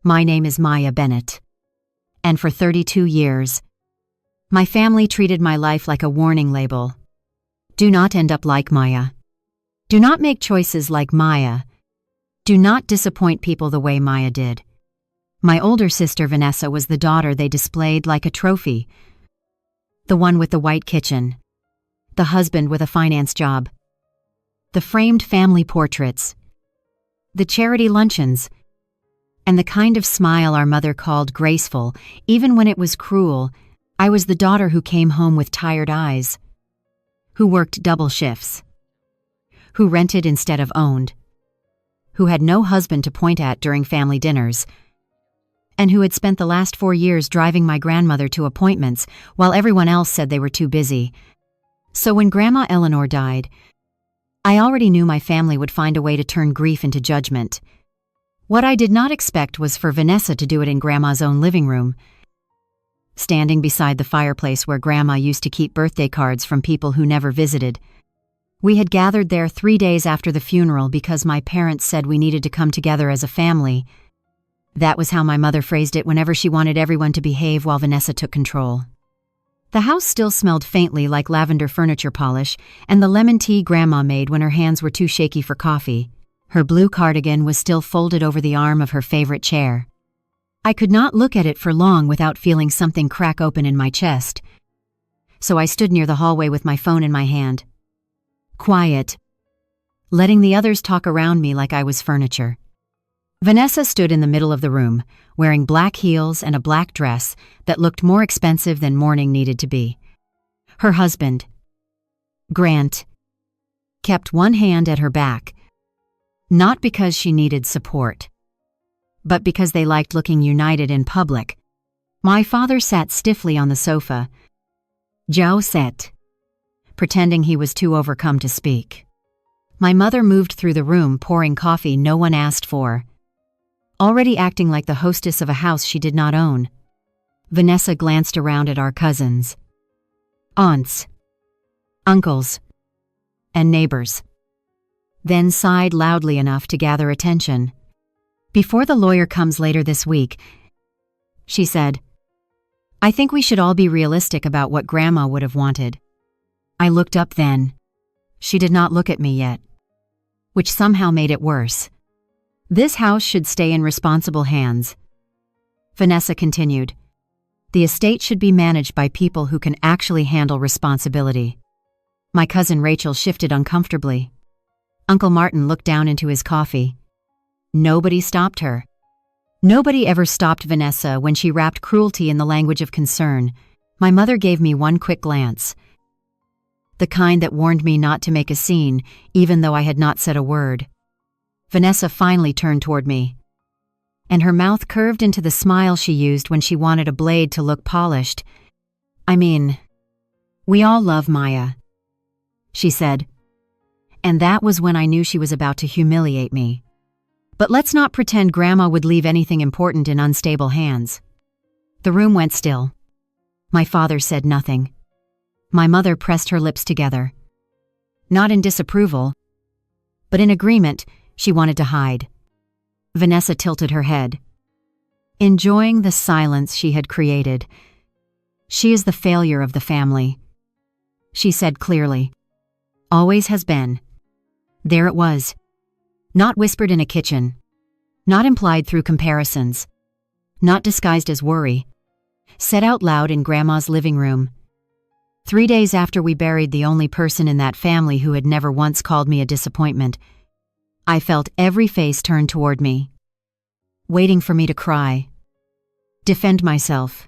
My name is Maya Bennett. And for 32 years, my family treated my life like a warning label. Do not end up like Maya. Do not make choices like Maya. Do not disappoint people the way Maya did. My older sister Vanessa was the daughter they displayed like a trophy. The one with the white kitchen. The husband with a finance job. The framed family portraits. The charity luncheons. And the kind of smile our mother called graceful, even when it was cruel. I was the daughter who came home with tired eyes, who worked double shifts, who rented instead of owned, who had no husband to point at during family dinners, and who had spent the last 4 years driving my grandmother to appointments while everyone else said they were too busy. So when Grandma Eleanor died, I already knew my family would find a way to turn grief into judgment. What I did not expect was for Vanessa to do it in Grandma's own living room, standing beside the fireplace where Grandma used to keep birthday cards from people who never visited. We had gathered there 3 days after the funeral because my parents said we needed to come together as a family. That was how my mother phrased it whenever she wanted everyone to behave while Vanessa took control. The house still smelled faintly like lavender furniture polish and the lemon tea Grandma made when her hands were too shaky for coffee. Her blue cardigan was still folded over the arm of her favorite chair. I could not look at it for long without feeling something crack open in my chest. So I stood near the hallway with my phone in my hand. Quiet, letting the others talk around me like I was furniture. Vanessa stood in the middle of the room, wearing black heels and a black dress that looked more expensive than mourning needed to be. Her husband, Grant, kept one hand at her back, not because she needed support, but because they liked looking united in public. My father sat stiffly on the sofa. Joe sat, pretending he was too overcome to speak. My mother moved through the room pouring coffee no one asked for, already acting like the hostess of a house she did not own. Vanessa glanced around at our cousins, aunts, uncles, and neighbors, then sighed loudly enough to gather attention. Before the lawyer comes later this week, she said, I think we should all be realistic about what Grandma would have wanted. I looked up then. She did not look at me yet, which somehow made it worse. This house should stay in responsible hands. Vanessa continued, the estate should be managed by people who can actually handle responsibility. My cousin Rachel shifted uncomfortably. Uncle Martin looked down into his coffee. Nobody stopped her. Nobody ever stopped Vanessa when she rapped cruelty in the language of concern. My mother gave me one quick glance, the kind that warned me not to make a scene, even though I had not said a word. Vanessa finally turned toward me, and her mouth curved into the smile she used when she wanted a blade to look polished. I mean, we all love Maya, she said, and that was when I knew she was about to humiliate me. But let's not pretend Grandma would leave anything important in unstable hands. The room went still. My father said nothing. My mother pressed her lips together. Not in disapproval, but in agreement. She wanted to hide. Vanessa tilted her head, enjoying the silence she had created. She is the failure of the family, she said clearly. Always has been. There it was. Not whispered in a kitchen, not implied through comparisons, not disguised as worry, said out loud in Grandma's living room. 3 days after we buried the only person in that family who had never once called me a disappointment, I felt every face turn toward me, waiting for me to cry, defend myself,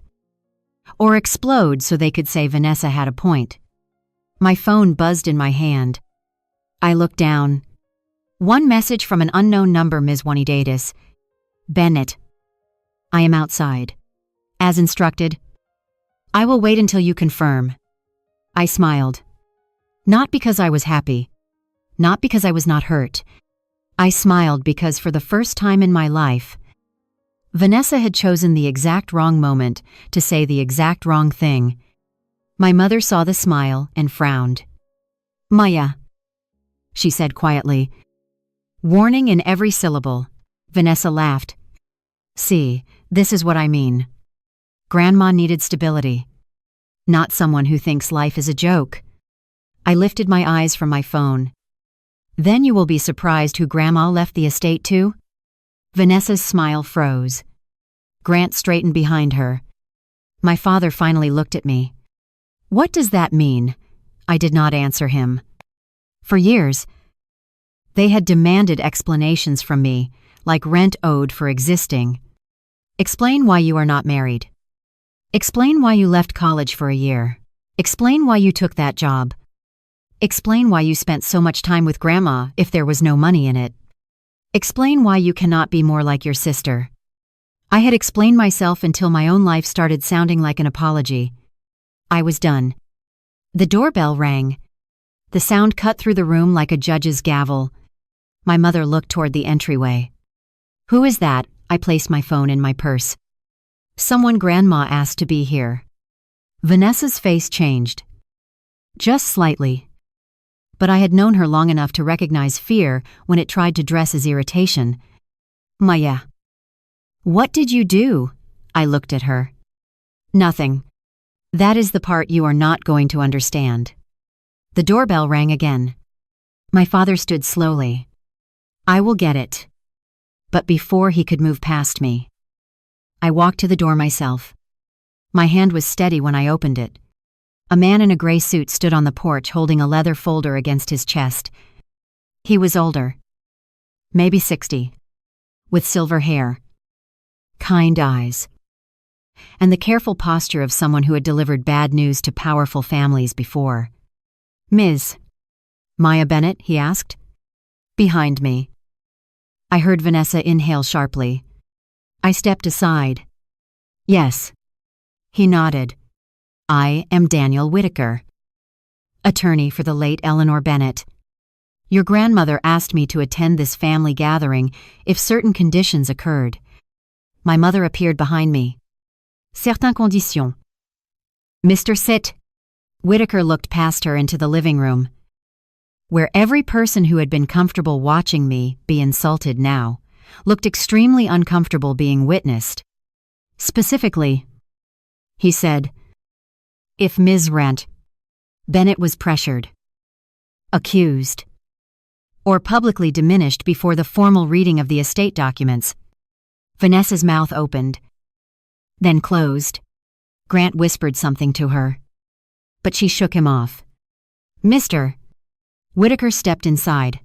or explode so they could say Vanessa had a point. My phone buzzed in my hand. I looked down. One message from an unknown number, Ms. Juanidadis. Bennett. I am outside. As instructed. I will wait until you confirm. I smiled. Not because I was happy. Not because I was not hurt. I smiled because for the first time in my life, Vanessa had chosen the exact wrong moment to say the exact wrong thing. My mother saw the smile and frowned. Maya, she said quietly. Warning in every syllable. Vanessa laughed. See, this is what I mean. Grandma needed stability, not someone who thinks life is a joke. I lifted my eyes from my phone. Then you will be surprised who Grandma left the estate to? Vanessa's smile froze. Grant straightened behind her. My father finally looked at me. What does that mean? I did not answer him. For years, they had demanded explanations from me, like rent owed for existing. Explain why you are not married. Explain why you left college for a year. Explain why you took that job. Explain why you spent so much time with Grandma if there was no money in it. Explain why you cannot be more like your sister. I had explained myself until my own life started sounding like an apology. I was done. The doorbell rang. The sound cut through the room like a judge's gavel. My mother looked toward the entryway. Who is that? I placed my phone in my purse. Someone Grandma asked to be here. Vanessa's face changed. Just slightly. But I had known her long enough to recognize fear when it tried to dress as irritation. Maya. What did you do? I looked at her. Nothing. That is the part you are not going to understand. The doorbell rang again. My father stood slowly. I will get it. But before he could move past me, I walked to the door myself. My hand was steady when I opened it. A man in a gray suit stood on the porch holding a leather folder against his chest. He was older. Maybe 60. With silver hair. Kind eyes. And the careful posture of someone who had delivered bad news to powerful families before. Ms. Maya Bennett, he asked. Behind me. I heard Vanessa inhale sharply. I stepped aside. Yes. He nodded. I am Daniel Whitaker, attorney for the late Eleanor Bennett. Your grandmother asked me to attend this family gathering if certain conditions occurred. My mother appeared behind me. Certaines conditions. Mr. Sit. Whitaker looked past her into the living room, where every person who had been comfortable watching me be insulted now looked extremely uncomfortable being witnessed. Specifically, he said, if Ms. Rent Bennett was pressured, accused, or publicly diminished before the formal reading of the estate documents. Vanessa's mouth opened, then closed. Grant whispered something to her, but she shook him off. Mr. Whitaker stepped inside,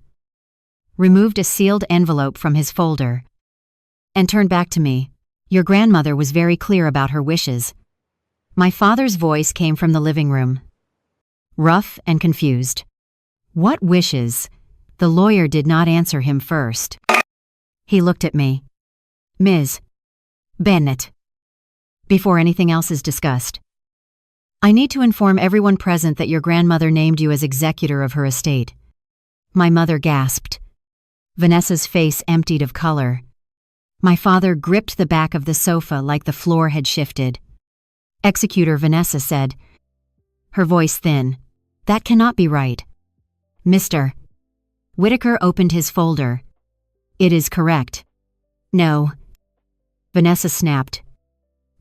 removed a sealed envelope from his folder, and turned back to me. Your grandmother was very clear about her wishes. My father's voice came from the living room, rough and confused. What wishes? The lawyer did not answer him first. He looked at me. Ms. Bennett. Before anything else is discussed, I need to inform everyone present that your grandmother named you as executor of her estate. My mother gasped. Vanessa's face emptied of color. My father gripped the back of the sofa like the floor had shifted. Executor, Vanessa said, her voice thin. That cannot be right. Mr. Whitaker opened his folder. It is correct. No. Vanessa snapped.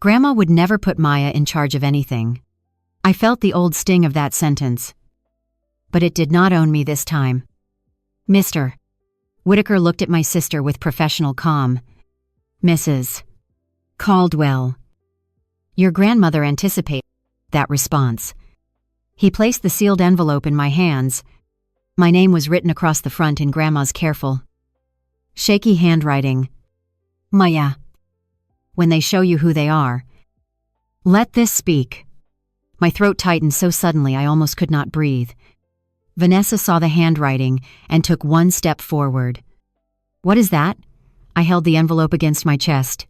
Grandma would never put Maya in charge of anything. I felt the old sting of that sentence. But it did not own me this time. Mr. Whitaker looked at my sister with professional calm. Mrs. Caldwell. Your grandmother anticipated that response. He placed the sealed envelope in my hands. My name was written across the front in Grandma's careful, shaky handwriting. Maya. When they show you who they are, let this speak. My throat tightened so suddenly I almost could not breathe. Vanessa saw the handwriting and took one step forward. What is that? I held the envelope against my chest.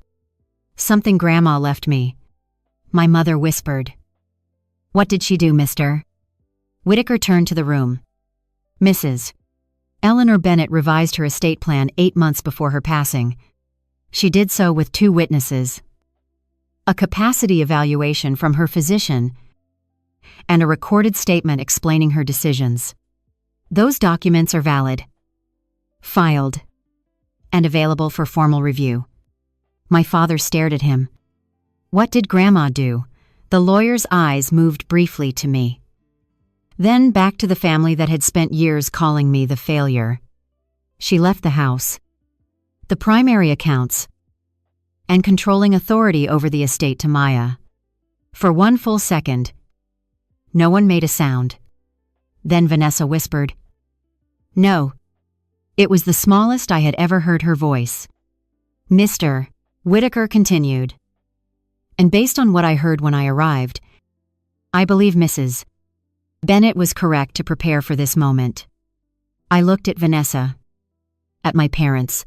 Something Grandma left me. My mother whispered. What did she do, mister? Whitaker turned to the room. Mrs. Eleanor Bennett revised her estate plan 8 months before her passing. She did so with 2 witnesses, a capacity evaluation from her physician, and a recorded statement explaining her decisions. Those documents are valid, filed, and available for formal review. My father stared at him. What did Grandma do? The lawyer's eyes moved briefly to me. Then back to the family that had spent years calling me the failure. She left the house, the primary accounts, and controlling authority over the estate to Maya. For one full second, no one made a sound. Then Vanessa whispered, "No." It was the smallest I had ever heard her voice. Mr. Whitaker continued. And based on what I heard when I arrived, I believe Mrs. Bennett was correct to prepare for this moment. I looked at Vanessa, at my parents,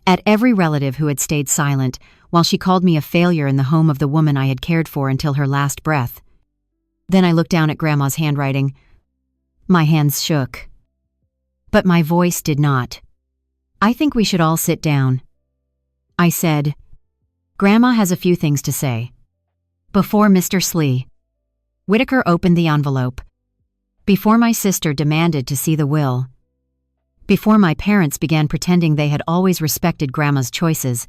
at every relative who had stayed silent while she called me a failure in the home of the woman I had cared for until her last breath. Then I looked down at Grandma's handwriting. My hands shook. But my voice did not. "I think we should all sit down," I said. "Grandma has a few things to say." Before Mr. Slee. Whitaker opened the envelope. Before my sister demanded to see the will. Before my parents began pretending they had always respected Grandma's choices.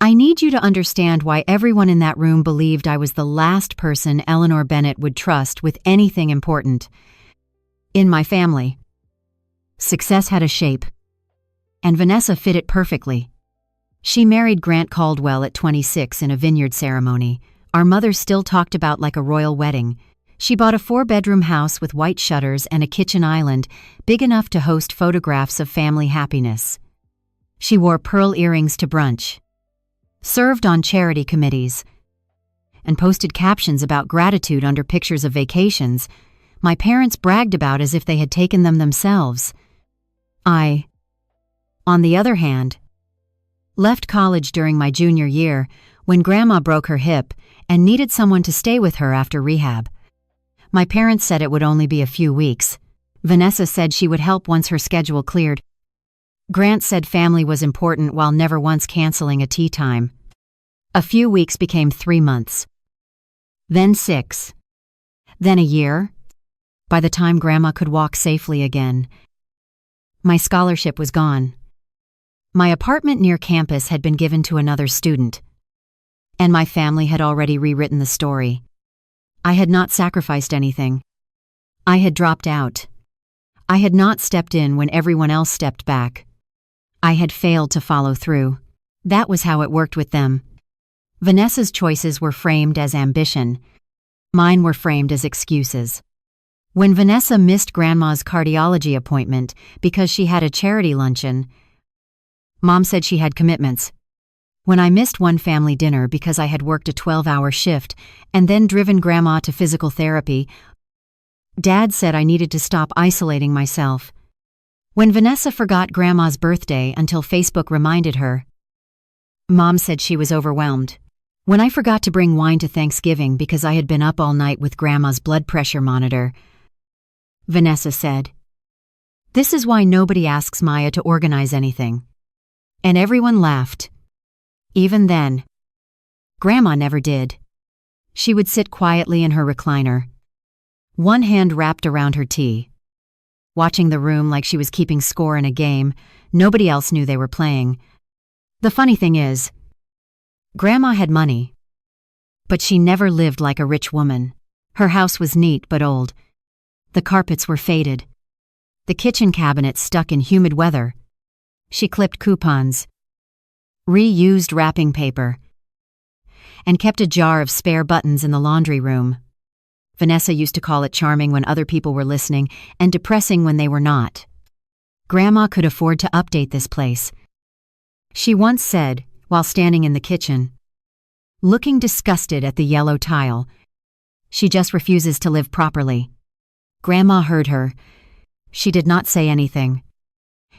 I need you to understand why everyone in that room believed I was the last person Eleanor Bennett would trust with anything important. In my family, success had a shape, and Vanessa fit it perfectly. She married Grant Caldwell at 26 in a vineyard ceremony. Our mother still talked about like a royal wedding. She bought a 4-bedroom house with white shutters and a kitchen island big enough to host photographs of family happiness. She wore pearl earrings to brunch, served on charity committees, and posted captions about gratitude under pictures of vacations my parents bragged about as if they had taken them themselves. I, on the other hand, left college during my junior year when Grandma broke her hip and needed someone to stay with her after rehab. My parents said it would only be a few weeks. Vanessa said she would help once her schedule cleared. Grant said family was important while never once canceling a tea time. A few weeks became 3 months. Then 6. Then a year. By the time Grandma could walk safely again, my scholarship was gone. My apartment near campus had been given to another student, and my family had already rewritten the story. I had not sacrificed anything. I had dropped out. I had not stepped in when everyone else stepped back. I had failed to follow through. That was how it worked with them. Vanessa's choices were framed as ambition. Mine were framed as excuses. When Vanessa missed Grandma's cardiology appointment because she had a charity luncheon, Mom said she had commitments. When I missed one family dinner because I had worked a 12-hour shift and then driven Grandma to physical therapy, Dad said I needed to stop isolating myself. When Vanessa forgot Grandma's birthday until Facebook reminded her, Mom said she was overwhelmed. When I forgot to bring wine to Thanksgiving because I had been up all night with Grandma's blood pressure monitor, Vanessa said, "This is why nobody asks Maya to organize anything." And everyone laughed. Even then, Grandma never did. She would sit quietly in her recliner, one hand wrapped around her tea, watching the room like she was keeping score in a game nobody else knew they were playing. The funny thing is, Grandma had money, but she never lived like a rich woman. Her house was neat but old. The carpets were faded. The kitchen cabinet stuck in humid weather. She clipped coupons, reused wrapping paper, and kept a jar of spare buttons in the laundry room. Vanessa used to call it charming when other people were listening and depressing when they were not. Grandma could afford to update this place. She once said, while standing in the kitchen, looking disgusted at the yellow tile, "She just refuses to live properly." Grandma heard her. She did not say anything.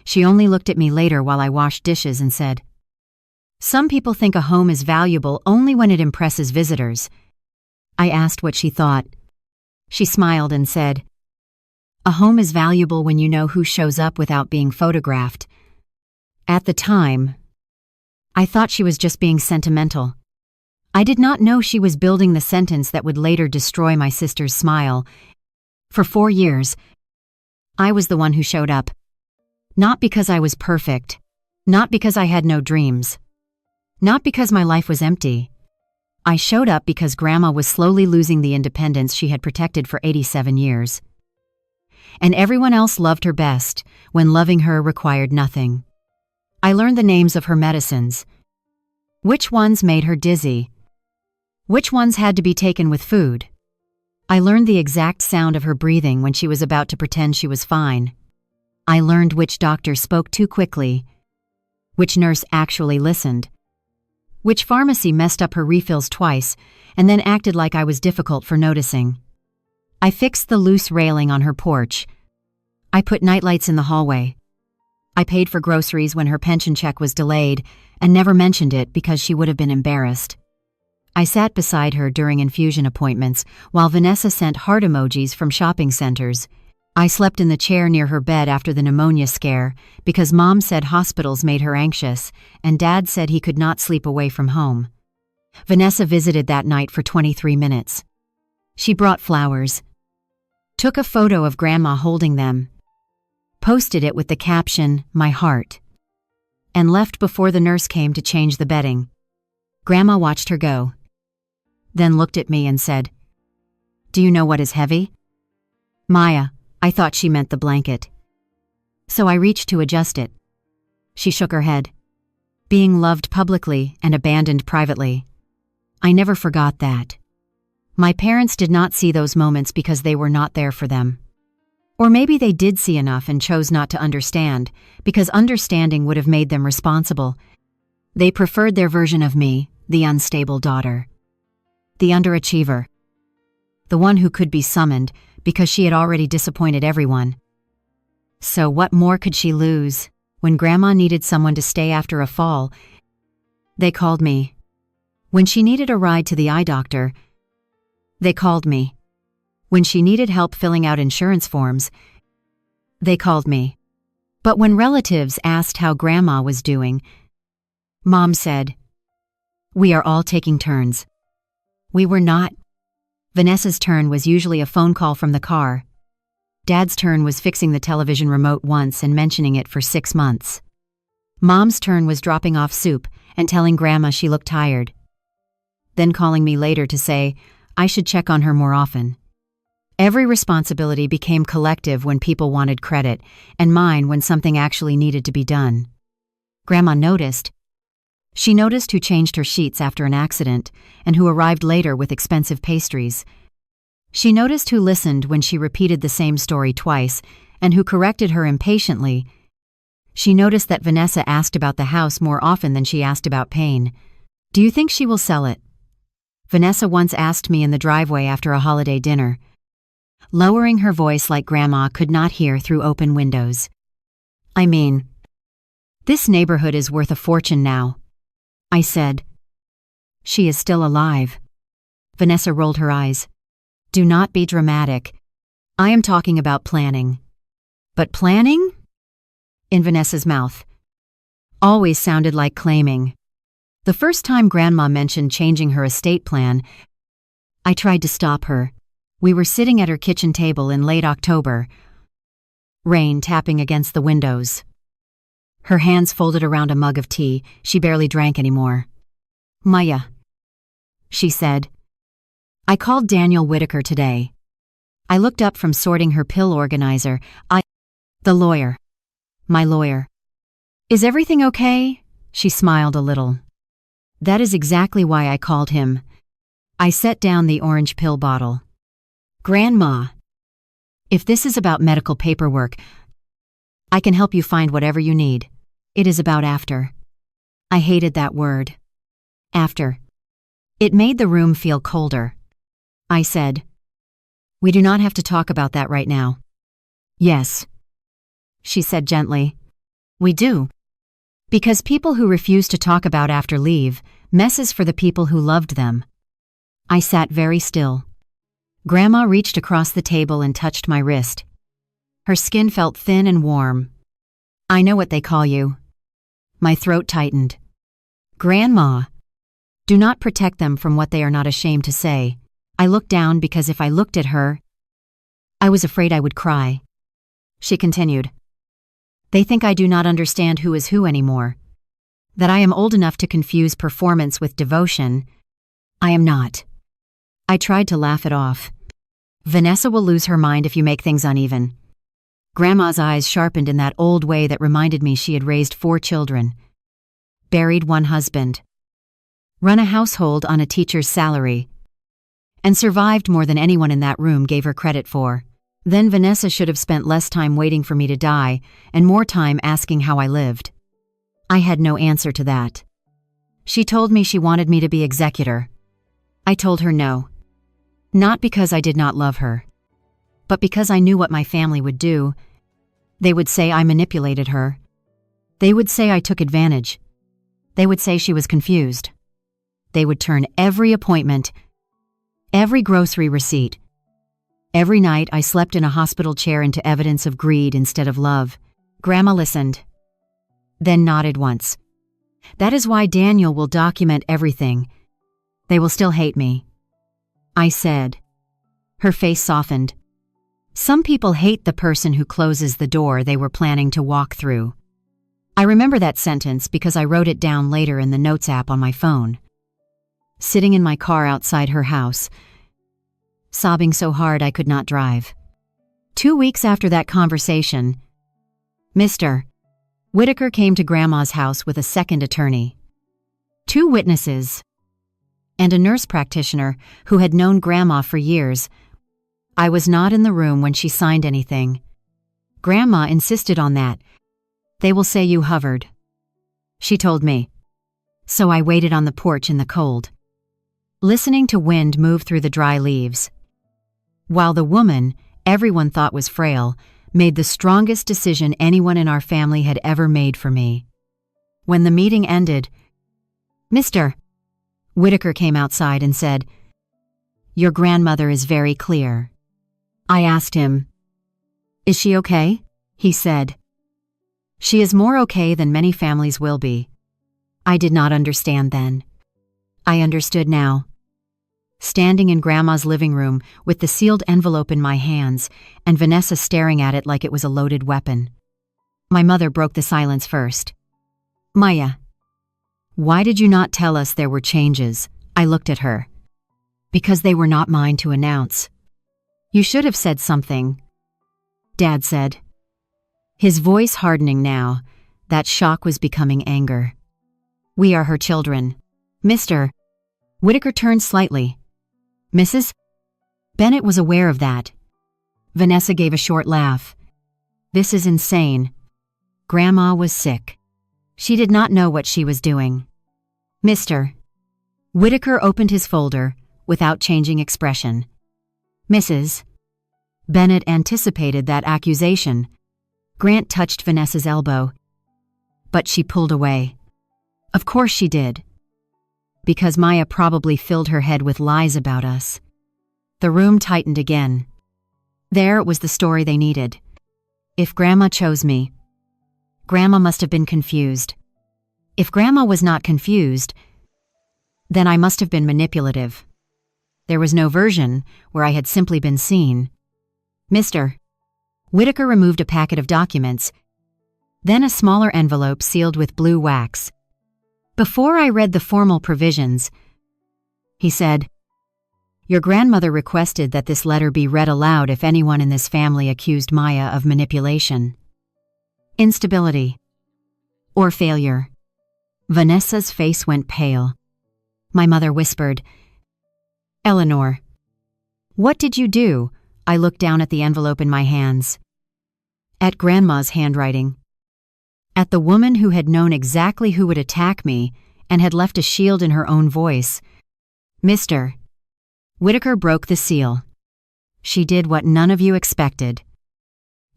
She only looked at me later while I washed dishes and said, "Some people think a home is valuable only when it impresses visitors." I asked what she thought. She smiled and said, "A home is valuable when you know who shows up without being photographed." At the time, I thought she was just being sentimental. I did not know she was building the sentence that would later destroy my sister's smile. For 4 years, I was the one who showed up. Not because I was perfect, not because I had no dreams, Not because my life was empty. I showed up because Grandma was slowly losing the independence she had protected for 87 years. And everyone else loved her best when loving her required nothing. I learned the names of her medicines. Which ones made her dizzy? Which ones had to be taken with food? I learned the exact sound of her breathing when she was about to pretend she was fine. I learned which doctor spoke too quickly, which nurse actually listened, which pharmacy messed up her refills twice and then acted like I was difficult for noticing. I fixed the loose railing on her porch. I put nightlights in the hallway. I paid for groceries when her pension check was delayed and never mentioned it because she would have been embarrassed. I sat beside her during infusion appointments while Vanessa sent heart emojis from shopping centers. I slept in the chair near her bed after the pneumonia scare because Mom said hospitals made her anxious and Dad said he could not sleep away from home. Vanessa visited that night for 23 minutes. She brought flowers, took a photo of Grandma holding them, posted it with the caption, "My heart," and left before the nurse came to change the bedding. Grandma watched her go, then looked at me and said, "Do you know what is heavy?" "Maya," I thought she meant the blanket. So I reached to adjust it. She shook her head. Being loved publicly and abandoned privately. I never forgot that. My parents did not see those moments because they were not there for them. Or maybe they did see enough and chose not to understand, because understanding would have made them responsible. They preferred their version of me, the unstable daughter. The underachiever. The one who could be summoned because she had already disappointed everyone. So what more could she lose? When Grandma needed someone to stay after a fall, they called me. When she needed a ride to the eye doctor, they called me. When she needed help filling out insurance forms, they called me. But when relatives asked how Grandma was doing, Mom said, "We are all taking turns." We were not. Vanessa's turn was usually a phone call from the car. Dad's turn was fixing the television remote once and mentioning it for 6 months. Mom's turn was dropping off soup and telling Grandma she looked tired. Then calling me later to say I should check on her more often. Every responsibility became collective when people wanted credit, and mine when something actually needed to be done. Grandma noticed. She noticed who changed her sheets after an accident and who arrived later with expensive pastries. She noticed who listened when she repeated the same story twice and who corrected her impatiently. She noticed that Vanessa asked about the house more often than she asked about pain. "Do you think she will sell it?" Vanessa once asked me in the driveway after a holiday dinner, lowering her voice like Grandma could not hear through open windows. "I mean, this neighborhood is worth a fortune now," I said. "She is still alive." Vanessa rolled her eyes. "Do not be dramatic. I am talking about planning." "But planning?" In Vanessa's mouth. Always sounded like claiming. The first time Grandma mentioned changing her estate plan, I tried to stop her. We were sitting at her kitchen table in late October, rain tapping against the windows. Her hands folded around a mug of tea she barely drank anymore. "Maya," she said. "I called Daniel Whitaker today." I looked up from sorting her pill organizer. The lawyer. My lawyer. "Is everything okay?" She smiled a little. "That is exactly why I called him." I set down the orange pill bottle. "Grandma, if this is about medical paperwork, I can help you find whatever you need. It is about after." I hated that word. After. It made the room feel colder. I said, "We do not have to talk about that right now." "Yes," she said gently. "We do. Because people who refuse to talk about after leave messes for the people who loved them." I sat very still. Grandma reached across the table and touched my wrist. Her skin felt thin and warm. "I know what they call you." My throat tightened. "Grandma." "Do not protect them from what they are not ashamed to say." I looked down because if I looked at her, I was afraid I would cry. She continued. "They think I do not understand who is who anymore. That I am old enough to confuse performance with devotion. I am not. I tried to laugh it off. Vanessa will lose her mind if you make things uneven. Grandma's eyes sharpened in that old way that reminded me she had raised 4 children, buried 1 husband, run a household on a teacher's salary, and survived more than anyone in that room gave her credit for. Then Vanessa should have spent less time waiting for me to die and more time asking how I lived. I had no answer to that. She told me she wanted me to be executor. I told her no. Not because I did not love her, but because I knew what my family would do. They would say I manipulated her. They would say I took advantage. They would say she was confused. They would turn every appointment, every grocery receipt, every night I slept in a hospital chair into evidence of greed instead of love. Grandma listened, then nodded once. That is why Daniel will document everything. They will still hate me. I said. Her face softened. Some people hate the person who closes the door they were planning to walk through. I remember that sentence because I wrote it down later in the notes app on my phone. Sitting in my car outside her house, sobbing so hard I could not drive. 2 weeks after that conversation, Mr. Whitaker came to Grandma's house with a second attorney, 2 witnesses, and a nurse practitioner who had known Grandma for years. I was not in the room when she signed anything. Grandma insisted on that. They will say you hovered, she told me. So I waited on the porch in the cold, listening to wind move through the dry leaves, while the woman everyone thought was frail made the strongest decision anyone in our family had ever made for me. When the meeting ended, Mr. Whitaker came outside and said, "Your grandmother is very clear." I asked him, "Is she okay?" He said, "She is more okay than many families will be." I did not understand then. I understood now. Standing in Grandma's living room with the sealed envelope in my hands and Vanessa staring at it like it was a loaded weapon. My mother broke the silence first. "Maya, why did you not tell us there were changes?" I looked at her. "Because they were not mine to announce." "You should have said something," Dad said. His voice hardening now, that shock was becoming anger. "We are her children." Mr. Whitaker turned slightly. "Mrs. Bennett was aware of that." Vanessa gave a short laugh. "This is insane. Grandma was sick. She did not know what she was doing." Mr. Whitaker opened his folder without changing expression. "Mrs. Bennett anticipated that accusation." Grant touched Vanessa's elbow, but she pulled away. "Of course she did. Because Maya probably filled her head with lies about us." The room tightened again. There was the story they needed. If Grandma chose me, Grandma must have been confused. If Grandma was not confused, then I must have been manipulative. There was no version where I had simply been seen. Mr. Whitaker removed a packet of documents, then a smaller envelope sealed with blue wax. Before I read the formal provisions, he said, "Your grandmother requested that this letter be read aloud if anyone in this family accused Maya of manipulation, instability, or failure." Vanessa's face went pale. My mother whispered, "Eleanor, what did you do?" I looked down at the envelope in my hands. At Grandma's handwriting. At the woman who had known exactly who would attack me and had left a shield in her own voice. Mr. Whitaker broke the seal. "She did what none of you expected,"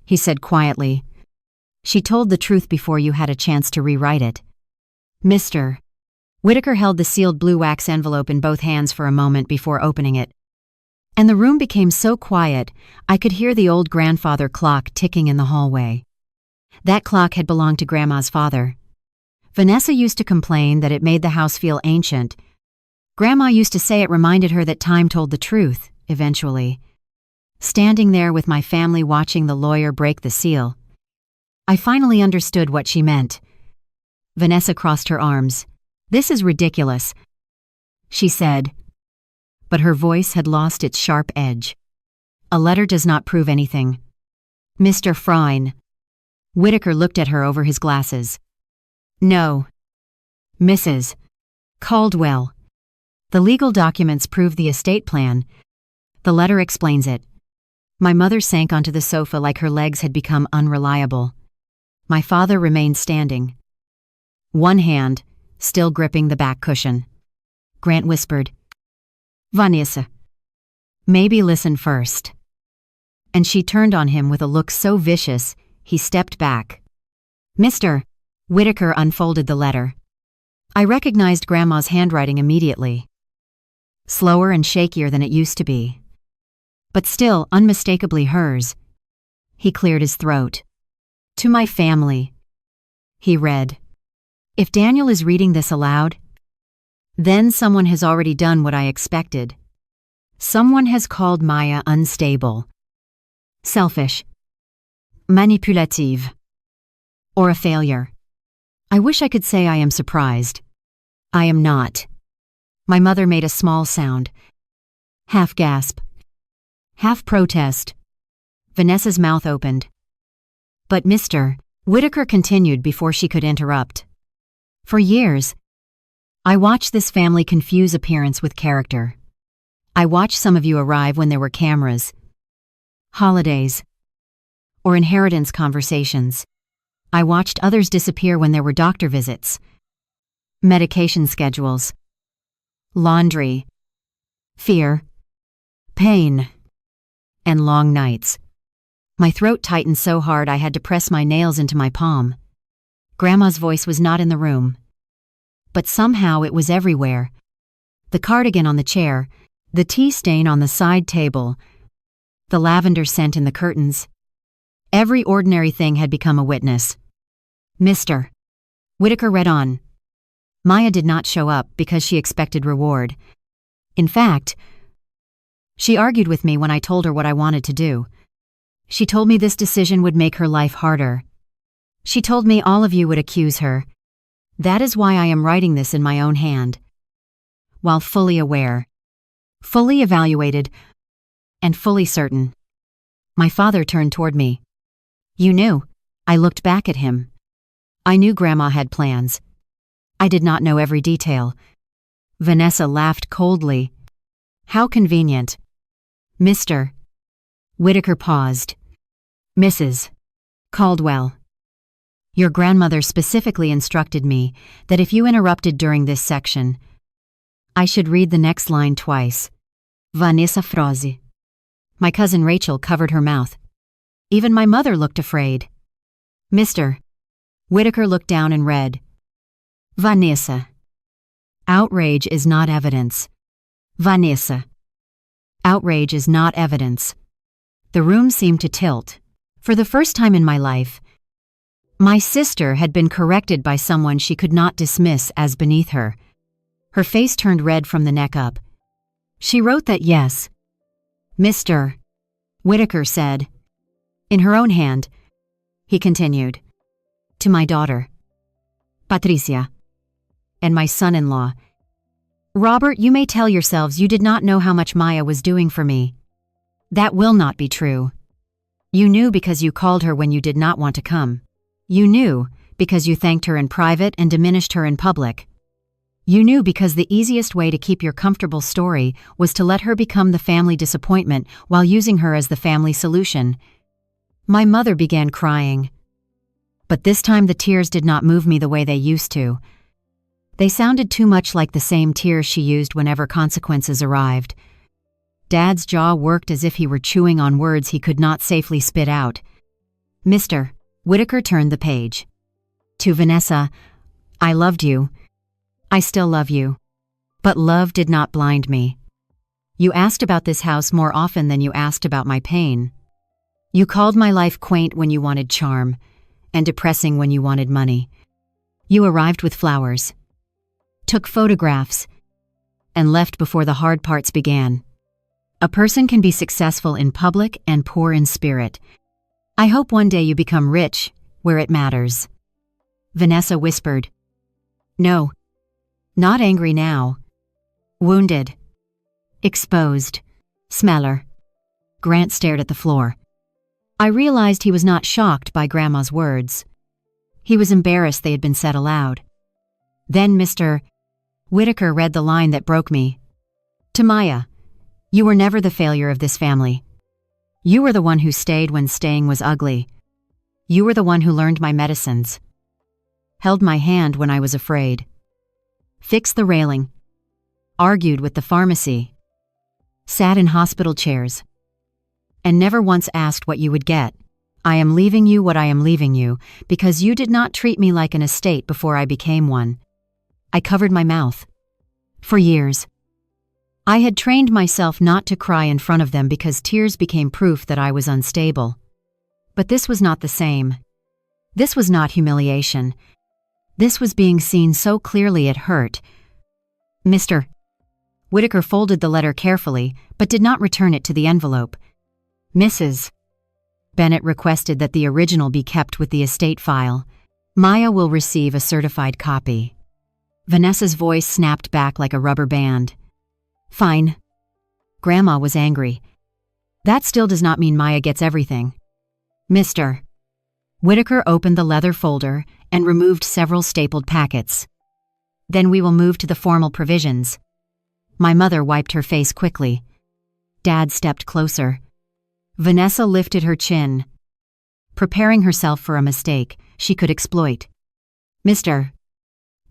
he said quietly. "She told the truth before you had a chance to rewrite it." Mr. Whitaker held the sealed blue wax envelope in both hands for a moment before opening it. And the room became so quiet, I could hear the old grandfather clock ticking in the hallway. That clock had belonged to Grandma's father. Vanessa used to complain that it made the house feel ancient. Grandma used to say it reminded her that time told the truth, eventually. Standing there with my family watching the lawyer break the seal, I finally understood what she meant. Vanessa crossed her arms. "This is ridiculous," she said, but her voice had lost its sharp edge. "A letter does not prove anything." "Mr. Frine." Whitaker looked at her over his glasses. "No. Mrs. Caldwell. The legal documents prove the estate plan. The letter explains it." My mother sank onto the sofa like her legs had become unreliable. My father remained standing, one hand still gripping the back cushion. Grant whispered, "Vanessa, maybe listen first." And she turned on him with a look so vicious, he stepped back. "Mr." Whitaker unfolded the letter. I recognized Grandma's handwriting immediately. Slower and shakier than it used to be, but still unmistakably hers. He cleared his throat. "To my family," he read. If Daniel is reading this aloud, then someone has already done what I expected. Someone has called Maya unstable, selfish, manipulative, or a failure. I wish I could say I am surprised. I am not. My mother made a small sound, half gasp, half protest. Vanessa's mouth opened. "But Mr." Whitaker continued before she could interrupt. "For years, I watched this family confuse appearance with character. I watched some of you arrive when there were cameras, holidays, or inheritance conversations. I watched others disappear when there were doctor visits, medication schedules, laundry, fear, pain, and long nights." My throat tightened so hard I had to press my nails into my palm. Grandma's voice was not in the room, but somehow it was everywhere. The cardigan on the chair, the tea stain on the side table, the lavender scent in the curtains. Every ordinary thing had become a witness. "Mr." Whitaker read on. "Maya did not show up because she expected reward. In fact, she argued with me when I told her what I wanted to do. She told me this decision would make her life harder. She told me all of you would accuse her. That is why I am writing this in my own hand. While fully aware, fully evaluated, and fully certain." My father turned toward me. "You knew." I looked back at him. I knew Grandma had plans. I did not know every detail. Vanessa laughed coldly. "How convenient." "Mr." Whitaker paused. "Mrs. Caldwell, your grandmother specifically instructed me that if you interrupted during this section, I should read the next line twice. Vanessa Frozi." My cousin Rachel covered her mouth. Even my mother looked afraid. "Mr." Whitaker looked down and read, "Vanessa. Outrage is not evidence. Vanessa. Outrage is not evidence." The room seemed to tilt. For the first time in my life, my sister had been corrected by someone she could not dismiss as beneath her. Her face turned red from the neck up. "She wrote that, yes." "Mr." Whitaker said. In her own hand, he continued, "To my daughter, Patricia, and my son-in-law. Robert, you may tell yourselves you did not know how much Maya was doing for me. That will not be true. You knew because you called her when you did not want to come. You knew because you thanked her in private and diminished her in public. You knew because the easiest way to keep your comfortable story was to let her become the family disappointment while using her as the family solution." My mother began crying. But this time the tears did not move me the way they used to. They sounded too much like the same tears she used whenever consequences arrived. Dad's jaw worked as if he were chewing on words he could not safely spit out. "Mr." Whitaker turned the page. "To Vanessa, I loved you. I still love you. But love did not blind me. You asked about this house more often than you asked about my pain. You called my life quaint when you wanted charm, and depressing when you wanted money. You arrived with flowers, took photographs, and left before the hard parts began. A person can be successful in public and poor in spirit. I hope one day you become rich where it matters." Vanessa whispered, No. Not angry now. Wounded. Exposed. Smeller. Grant stared at the floor. I realized he was not shocked by Grandma's words. He was embarrassed they had been said aloud. Then Mr. Whitaker read the line that broke me. To Maya, you were never the failure of this family. You were the one who stayed when staying was ugly. You were the one who learned my medicines. Held my hand when I was afraid. Fixed the railing. Argued with the pharmacy. Sat in hospital chairs. And never once asked what you would get. I am leaving you what I am leaving you because you did not treat me like an estate before I became one. I covered my mouth. For years. I had trained myself not to cry in front of them because tears became proof that I was unstable. But this was not the same. This was not humiliation. This was being seen so clearly it hurt. Mr. Whitaker folded the letter carefully, but did not return it to the envelope. Mrs. Bennett requested that the original be kept with the estate file. Maya will receive a certified copy. Vanessa's voice snapped back like a rubber band. Fine. Grandma was angry. That still does not mean Maya gets everything. Mr. Whitaker opened the leather folder and removed several stapled packets. Then we will move to the formal provisions. My mother wiped her face quickly. Dad stepped closer. Vanessa lifted her chin, preparing herself for a mistake she could exploit. Mr.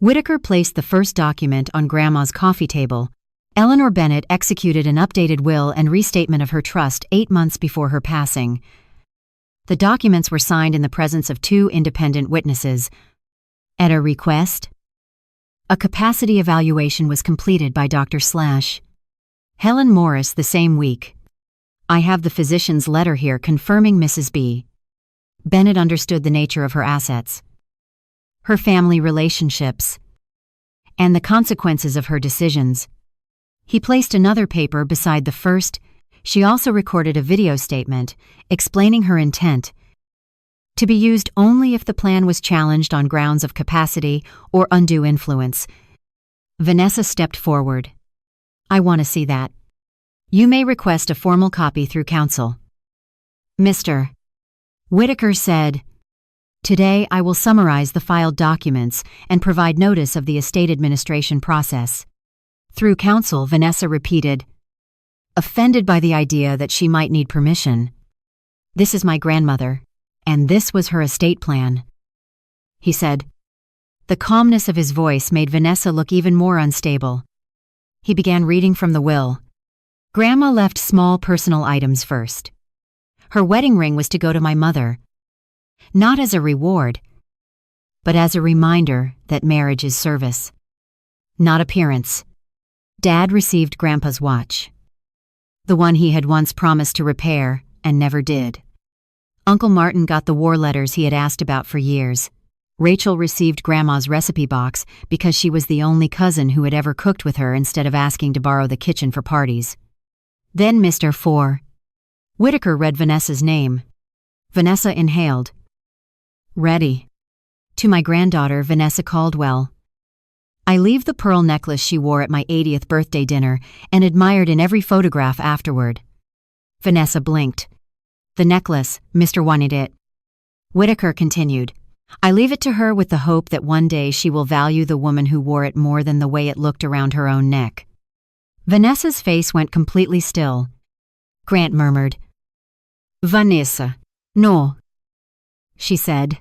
Whitaker placed the first document on Grandma's coffee table. Eleanor Bennett executed an updated will and restatement of her trust 8 months before her passing. The documents were signed in the presence of 2 independent witnesses. At a request, a capacity evaluation was completed by Dr. Helen Morris the same week. I have the physician's letter here confirming Mrs. B. Bennett understood the nature of her assets, her family relationships, and the consequences of her decisions. He placed another paper beside the first. She also recorded a video statement explaining her intent to be used only if the plan was challenged on grounds of capacity or undue influence. Vanessa stepped forward. I want to see that. You may request a formal copy through counsel. Mr. Whitaker said, Today I will summarize the filed documents and provide notice of the estate administration process. Through counsel, Vanessa repeated, offended by the idea that she might need permission. This is my grandmother, and this was her estate plan. He said. The calmness of his voice made Vanessa look even more unstable. He began reading from the will. Grandma left small personal items first. Her wedding ring was to go to my mother, not as a reward, but as a reminder that marriage is service, not appearance. Dad received Grandpa's watch, the one he had once promised to repair and never did. Uncle Martin got the war letters he had asked about for years. Rachel received Grandma's recipe box because she was the only cousin who had ever cooked with her instead of asking to borrow the kitchen for parties. Then Mr. Whitaker read Vanessa's name. Vanessa inhaled. Ready. To my granddaughter, Vanessa Caldwell. I leave the pearl necklace she wore at my 80th birthday dinner and admired in every photograph afterward. Vanessa blinked. The necklace, Mr. wanted it. Whitaker continued. I leave it to her with the hope that one day she will value the woman who wore it more than the way it looked around her own neck. Vanessa's face went completely still. Grant murmured. Vanessa. No. She said.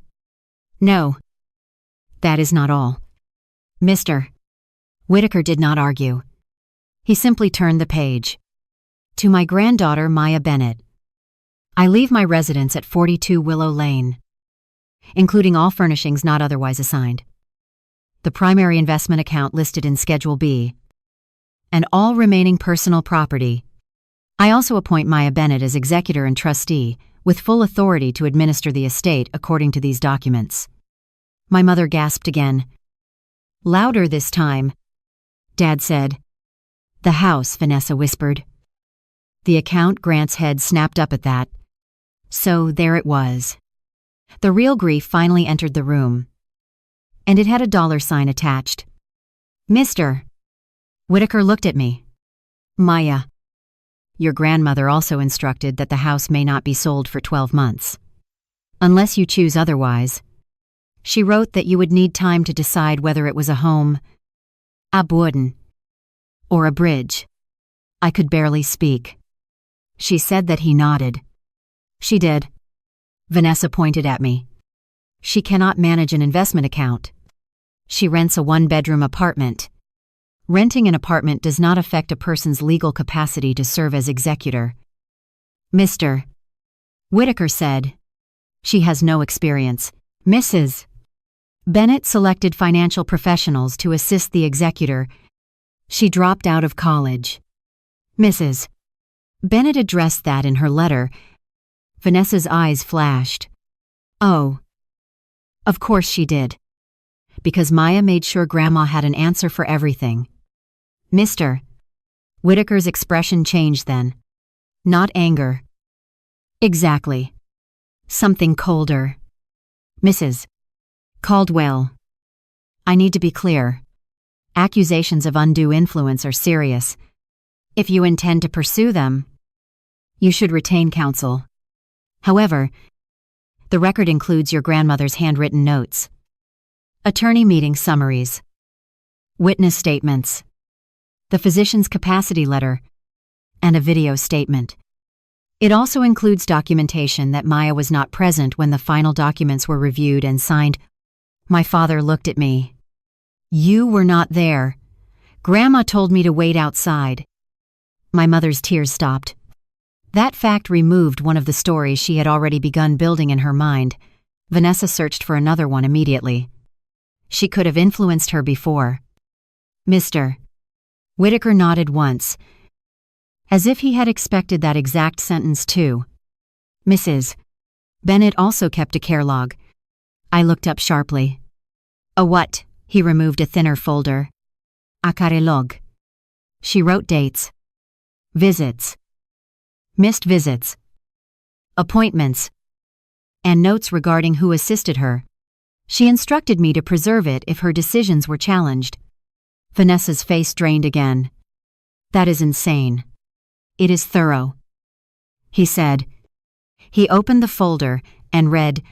No. That is not all. Mr. Whitaker did not argue. He simply turned the page. To my granddaughter, Maya Bennett. I leave my residence at 42 Willow Lane, including all furnishings not otherwise assigned, the primary investment account listed in Schedule B, and all remaining personal property. I also appoint Maya Bennett as executor and trustee, with full authority to administer the estate according to these documents. My mother gasped again. Louder this time. Dad said. The house, Vanessa whispered. The account, Grant's head snapped up at that. So there it was. The real grief finally entered the room. and it had a $sign attached. Mr. Whitaker looked at me. Maya, your grandmother also instructed that the house may not be sold for 12 months. Unless you choose otherwise. She wrote that you would need time to decide whether it was a home, a boden, or a bridge. I could barely speak. She said that he nodded. She did. Vanessa pointed at me. She cannot manage an investment account. She rents a one-bedroom apartment. Renting an apartment does not affect a person's legal capacity to serve as executor. Mr. Whitaker said, she has no experience. Mrs. Bennett selected financial professionals to assist the executor. She dropped out of college. Mrs. Bennett addressed that in her letter. Vanessa's eyes flashed. Oh. Of course she did. Because Maya made sure Grandma had an answer for everything. Mr. Whitaker's expression changed then. Not anger. Exactly. Something colder. Mrs. Caldwell. I need to be clear. Accusations of undue influence are serious. If you intend to pursue them, you should retain counsel. However, the record includes your grandmother's handwritten notes, attorney meeting summaries, witness statements, the physician's capacity letter, and a video statement. It also includes documentation that Maya was not present when the final documents were reviewed and signed. My father looked at me. You were not there. Grandma told me to wait outside. My mother's tears stopped. That fact removed one of the stories she had already begun building in her mind. Vanessa searched for another one immediately. She could have influenced her before. Mr. Whitaker nodded once, as if he had expected that exact sentence too. Mrs. Bennett also kept a care log. I looked up sharply. A what? He removed a thinner folder. A carelog. She wrote dates. Visits. Missed visits. Appointments. And notes regarding who assisted her. She instructed me to preserve it if her decisions were challenged. Vanessa's face drained again. That is insane. It is thorough. He said. He opened the folder and read,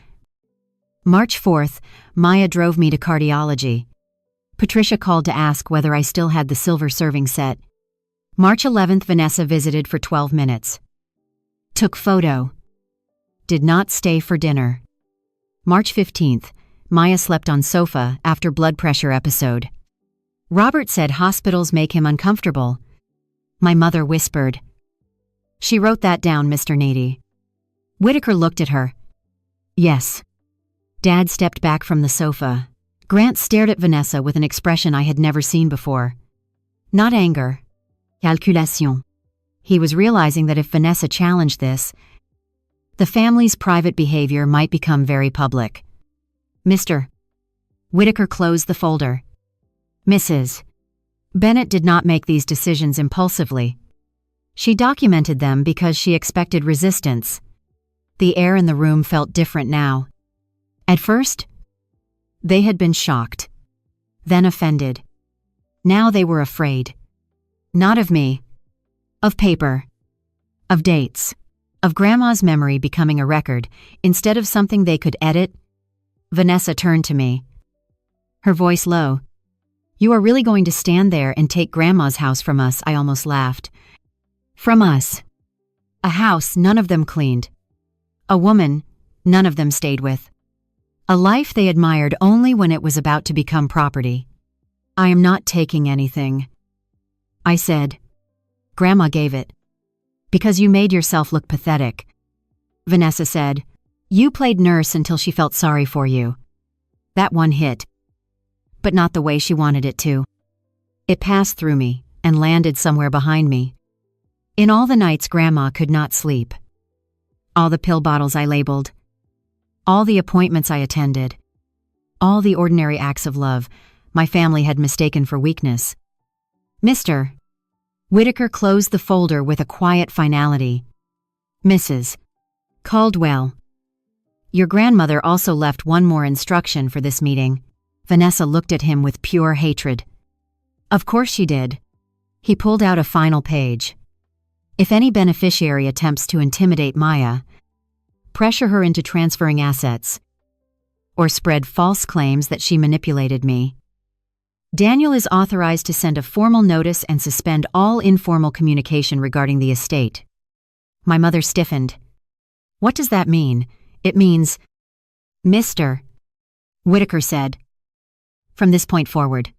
March 4th, Maya drove me to cardiology. Patricia called to ask whether I still had the silver serving set. March 11th, Vanessa visited for 12 minutes. Took photo. Did not stay for dinner. March 15th, Maya slept on sofa after blood pressure episode. Robert said hospitals make him uncomfortable. My mother whispered. She wrote that down, Mr. Nady. Whitaker looked at her. Yes. Dad stepped back from the sofa. Grant stared at Vanessa with an expression I had never seen before. Not anger. Calculation. He was realizing that if Vanessa challenged this, the family's private behavior might become very public. Mr. Whitaker closed the folder. Mrs. Bennett did not make these decisions impulsively. She documented them because she expected resistance. The air in the room felt different now. At first, they had been shocked, then offended. Now they were afraid. Not of me. Of paper. Of dates. Of Grandma's memory becoming a record instead of something they could edit. Vanessa turned to me. Her voice low. You are really going to stand there and take Grandma's house from us? I almost laughed. From us. A house none of them cleaned. A woman none of them stayed with. A life they admired only when it was about to become property. I am not taking anything. I said. Grandma gave it. Because you made yourself look pathetic. Vanessa said. You played nurse until she felt sorry for you. That one hit. But not the way she wanted it to. It passed through me and landed somewhere behind me. In all the nights Grandma could not sleep. All the pill bottles I labeled. All the appointments I attended. All the ordinary acts of love my family had mistaken for weakness. Mr. Whitaker closed the folder with a quiet finality. Mrs. Caldwell. Your grandmother also left one more instruction for this meeting. Vanessa looked at him with pure hatred. Of course she did. He pulled out a final page. If any beneficiary attempts to intimidate Maya, pressure her into transferring assets, or spread false claims that she manipulated me, Daniel is authorized to send a formal notice and suspend all informal communication regarding the estate. My mother stiffened. What does that mean? It means, Mr. Whitaker said, from this point forward,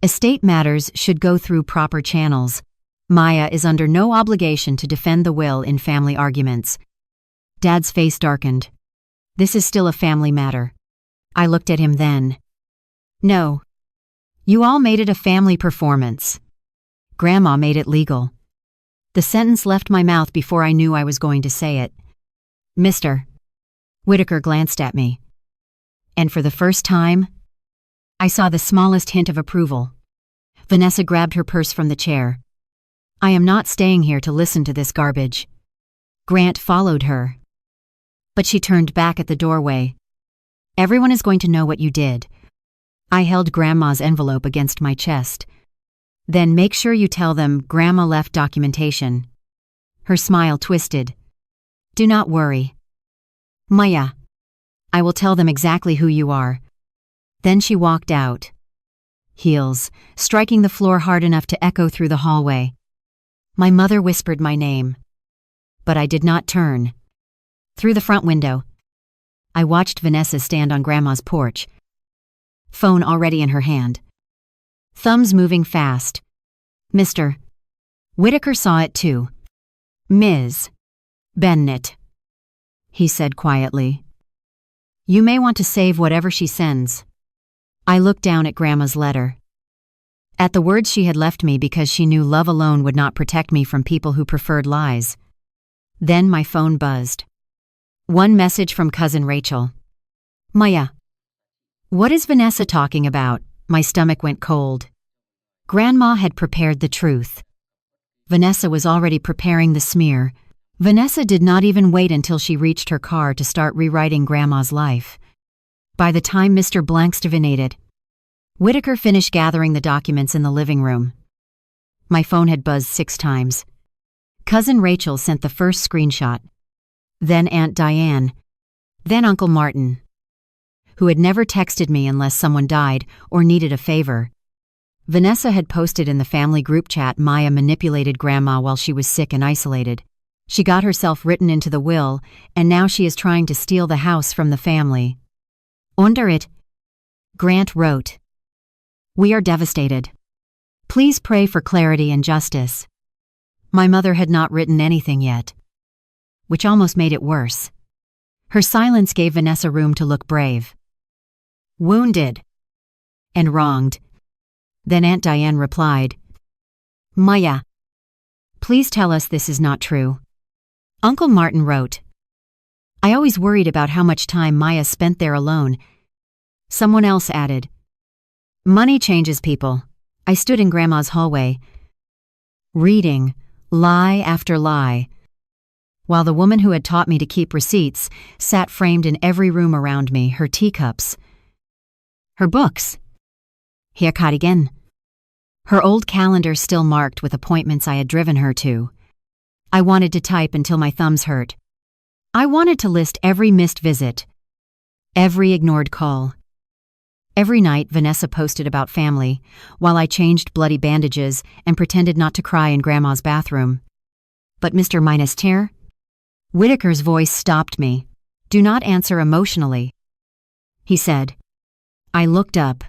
estate matters should go through proper channels. Maya is under no obligation to defend the will in family arguments. Dad's face darkened. This is still a family matter. I looked at him then. No. You all made it a family performance. Grandma made it legal. The sentence left my mouth before I knew I was going to say it. Mr. Whitaker glanced at me. And for the first time, I saw the smallest hint of approval. Vanessa grabbed her purse from the chair. I am not staying here to listen to this garbage. Grant followed her. But she turned back at the doorway. Everyone is going to know what you did. I held Grandma's envelope against my chest. Then make sure you tell them Grandma left documentation. Her smile twisted. Do not worry. Maya, I will tell them exactly who you are. Then she walked out. Heels, striking the floor hard enough to echo through the hallway. My mother whispered my name. But I did not turn. Through the front window, I watched Vanessa stand on Grandma's porch. Phone already in her hand. Thumbs moving fast. Mr. Whitaker saw it too. Ms. Bennett, he said quietly. You may want to save whatever she sends. I looked down at Grandma's letter. At the words she had left me because she knew love alone would not protect me from people who preferred lies. Then my phone buzzed. One message from Cousin Rachel. Maya. What is Vanessa talking about? My stomach went cold. Grandma had prepared the truth. Vanessa was already preparing the smear. Vanessa did not even wait until she reached her car to start rewriting Grandma's life. By the time Mr. Blankstevenated, Whitaker finished gathering the documents in the living room. My phone had buzzed 6 times. Cousin Rachel sent the first screenshot. Then Aunt Diane. Then Uncle Martin, who had never texted me unless someone died or needed a favor. Vanessa had posted in the family group chat Maya manipulated Grandma while she was sick and isolated. She got herself written into the will, and now she is trying to steal the house from the family. Under it, Grant wrote, We are devastated. Please pray for clarity and justice. My mother had not written anything yet, which almost made it worse. Her silence gave Vanessa room to look brave. Wounded and wronged. Then Aunt Diane replied, Maya, please tell us this is not true. Uncle Martin wrote, I always worried about how much time Maya spent there alone. Someone else added, Money changes people. I stood in Grandma's hallway, reading lie after lie, while the woman who had taught me to keep receipts sat framed in every room around me, her teacups, her books, her cardigan, her old calendar still marked with appointments I had driven her to. I wanted to type until my thumbs hurt. I wanted to list every missed visit, every ignored call. Every night, Vanessa posted about family, while I changed bloody bandages and pretended not to cry in Grandma's bathroom. But Mr. Minister? Whitaker's voice stopped me. Do not answer emotionally, he said. I looked up.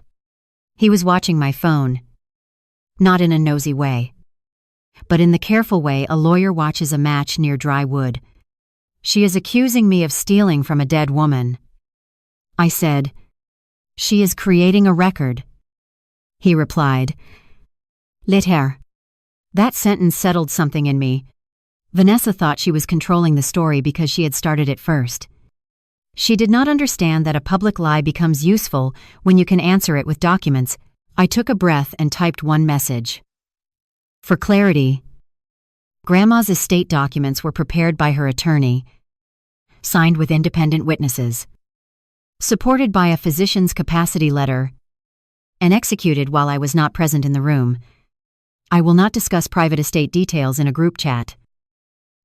He was watching my phone. Not in a nosy way, but in the careful way a lawyer watches a match near dry wood. She is accusing me of stealing from a dead woman. I said, She is creating a record. He replied, Let her. That sentence settled something in me. Vanessa thought she was controlling the story because she had started it first. She did not understand that a public lie becomes useful when you can answer it with documents. I took a breath and typed one message. For clarity, Grandma's estate documents were prepared by her attorney, signed with independent witnesses. supported by a physician's capacity letter, and executed while I was not present in the room. I will not discuss private estate details in a group chat.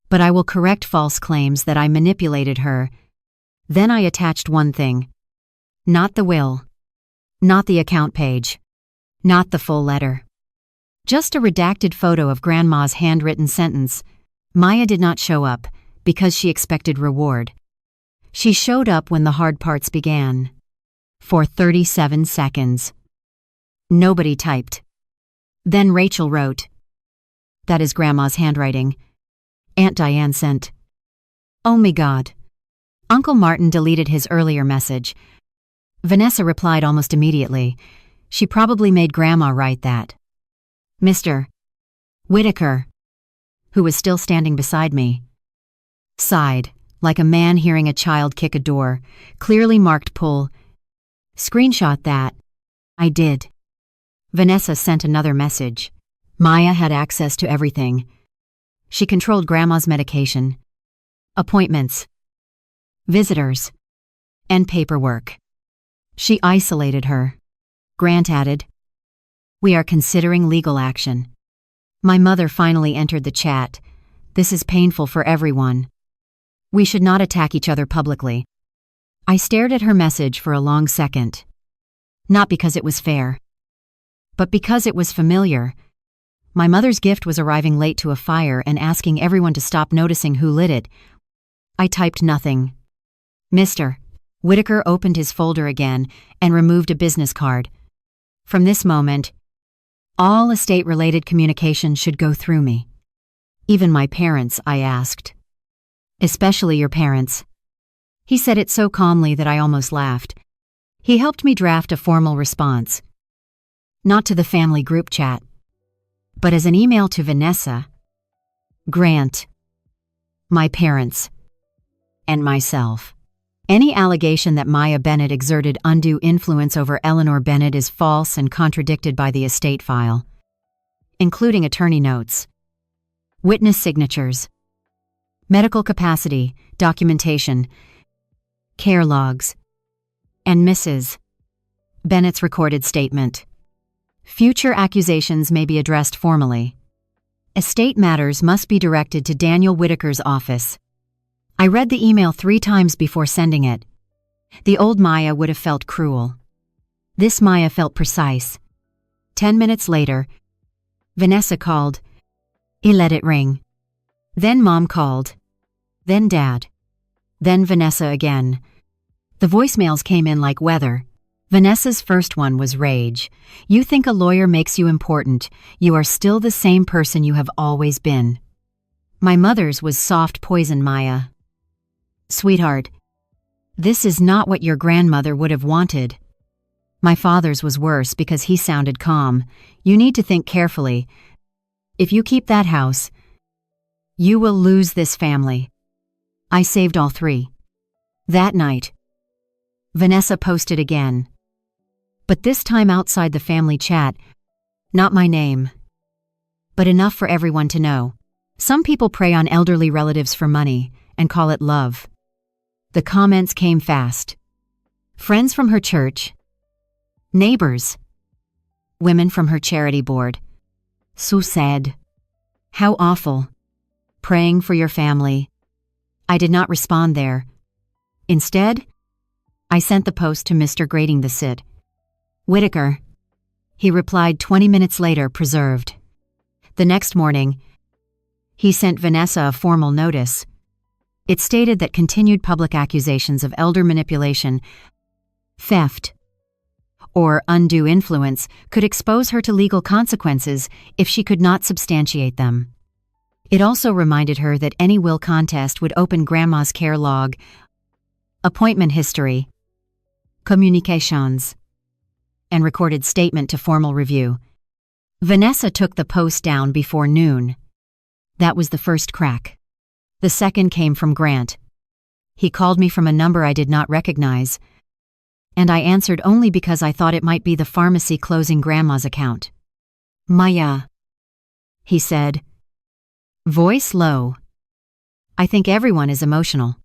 But I will correct false claims that I manipulated her. Then I attached one thing. Not the will. Not the account page. Not the full letter. Just a redacted photo of Grandma's handwritten sentence. Maya did not show up because she expected reward. She showed up when the hard parts began. For 37 seconds. Nobody typed. Then Rachel wrote. That is Grandma's handwriting. Aunt Diane sent. Oh my God. Uncle Martin deleted his earlier message. Vanessa replied almost immediately. She probably made Grandma write that. Mr. Whitaker, who was still standing beside me, sighed, like a man hearing a child kick a door, clearly marked pull. Screenshot that. I did. Vanessa sent another message. Maya had access to everything. She controlled Grandma's medication, appointments, visitors, and paperwork. She isolated her. Grant added, We are considering legal action. My mother finally entered the chat. This is painful for everyone. We should not attack each other publicly. I stared at her message for a long second. Not because it was fair, but because it was familiar. My mother's gift was arriving late to a fire and asking everyone to stop noticing who lit it. I typed nothing. Mr. Whitaker opened his folder again and removed a business card. From this moment, all estate-related communication should go through me. Even my parents, I asked. Especially your parents. He said it so calmly that I almost laughed. He helped me draft a formal response. Not to the family group chat, but as an email to Vanessa, Grant, my parents, and myself. Any allegation that Maya Bennett exerted undue influence over Eleanor Bennett is false and contradicted by the estate file, including attorney notes, witness signatures, medical capacity, documentation, care logs, and Mrs. Bennett's recorded statement. Future accusations may be addressed formally. Estate matters must be directed to Daniel Whitaker's office. I read the email 3 times before sending it. The old Maya would have felt cruel. This Maya felt precise. 10 minutes later, Vanessa called. He let it ring. Then Mom called. Then Dad. Then Vanessa again. The voicemails came in like weather. Vanessa's first one was rage. You think a lawyer makes you important. You are still the same person you have always been. My mother's was soft poison, Maya. Sweetheart, this is not what your grandmother would have wanted. My father's was worse because he sounded calm. You need to think carefully. If you keep that house, you will lose this family. I saved all 3. That night, Vanessa posted again. But this time outside the family chat, not my name. But enough for everyone to know. Some people prey on elderly relatives for money and call it love. The comments came fast. Friends from her church, neighbors, women from her charity board. So sad. How awful. Praying for your family. I did not respond there. Instead, I sent the post to Mr. Grading the Sit. Whitaker. He replied 20 minutes later, preserved. The next morning, he sent Vanessa a formal notice. It stated that continued public accusations of elder manipulation, theft, or undue influence could expose her to legal consequences if she could not substantiate them. It also reminded her that any will contest would open Grandma's care log, appointment history, communications, and recorded statement to formal review. Vanessa took the post down before noon. That was the first crack. The second came from Grant. He called me from a number I did not recognize, and I answered only because I thought it might be the pharmacy closing Grandma's account. Maya, he said, voice low. I think everyone is emotional.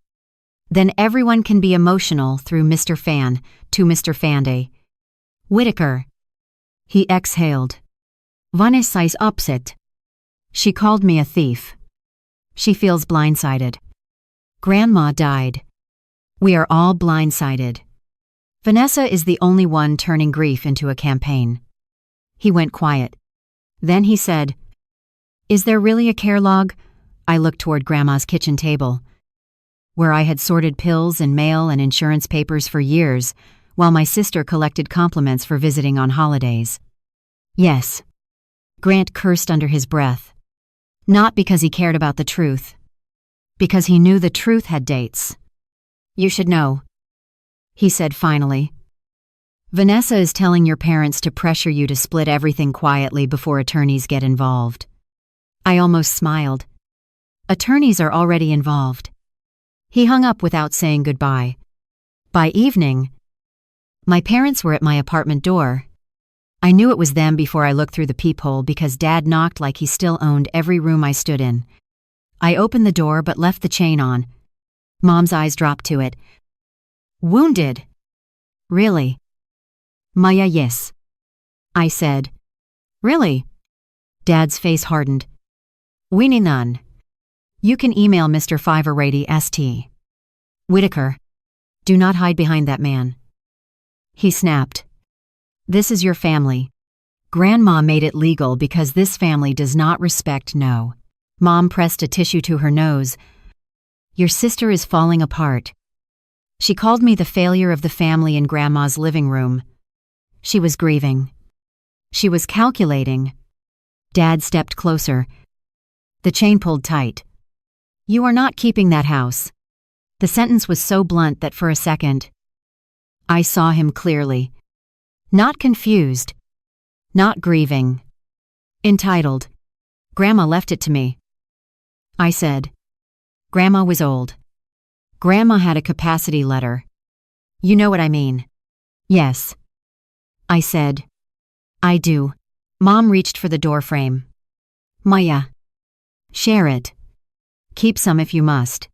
Then everyone can be emotional through Mr. Fan to Mr. Fanday. Whitaker. He exhaled. Vanessa's upset. She called me a thief. She feels blindsided. Grandma died. We are all blindsided. Vanessa is the only one turning grief into a campaign. He went quiet. Then he said, "Is there really a care log?" I looked toward Grandma's kitchen table, where I had sorted pills and mail and insurance papers for years, while my sister collected compliments for visiting on holidays. Yes. Grant cursed under his breath. Not because he cared about the truth. Because he knew the truth had dates. "You should know," he said finally. "Vanessa is telling your parents to pressure you to split everything quietly before attorneys get involved." I almost smiled. Attorneys are already involved. He hung up without saying goodbye. By evening, my parents were at my apartment door. I knew it was them before I looked through the peephole because Dad knocked like he still owned every room I stood in. I opened the door but left the chain on. Mom's eyes dropped to it. "Wounded?" "Really?" "Maya, yes," I said. "Really?" Dad's face hardened. "Weenie none. You can email Mr. Fiverrady St. Whitaker. Do not hide behind that man." He snapped. "This is your family. Grandma made it legal because this family does not respect no." Mom pressed a tissue to her nose. "Your sister is falling apart." She called me the failure of the family in Grandma's living room. She was grieving. She was calculating. Dad stepped closer. The chain pulled tight. "You are not keeping that house." The sentence was so blunt that for a second, I saw him clearly. Not confused. Not grieving. Entitled. "Grandma left it to me." I said. Grandma was old. Grandma had a capacity letter. You know what I mean. Yes. I said. I do. Mom reached for the doorframe. Maya. Share it. Keep some if you must.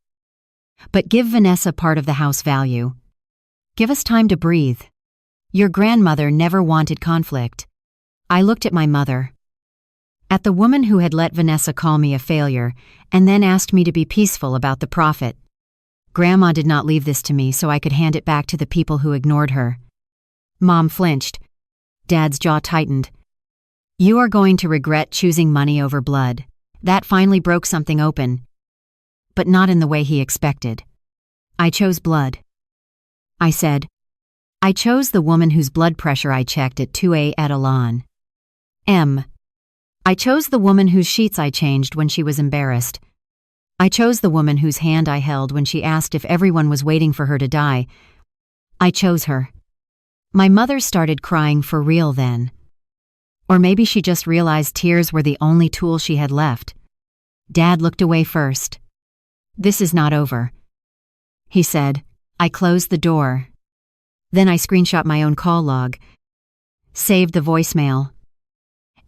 But give Vanessa part of the house value. Give us time to breathe. Your grandmother never wanted conflict. I looked at my mother. At the woman who had let Vanessa call me a failure and then asked me to be peaceful about the profit. Grandma did not leave this to me so I could hand it back to the people who ignored her. Mom flinched. Dad's jaw tightened. You are going to regret choosing money over blood. That finally broke something open. But not in the way he expected. I chose blood. I said. I chose the woman whose blood pressure I checked at 2 at Elan. I chose the woman whose sheets I changed when she was embarrassed. I chose the woman whose hand I held when she asked if everyone was waiting for her to die. I chose her. My mother started crying for real then. Or maybe she just realized tears were the only tool she had left. Dad looked away first. This is not over. He said. I closed the door. Then I screenshot my own call log, saved the voicemail,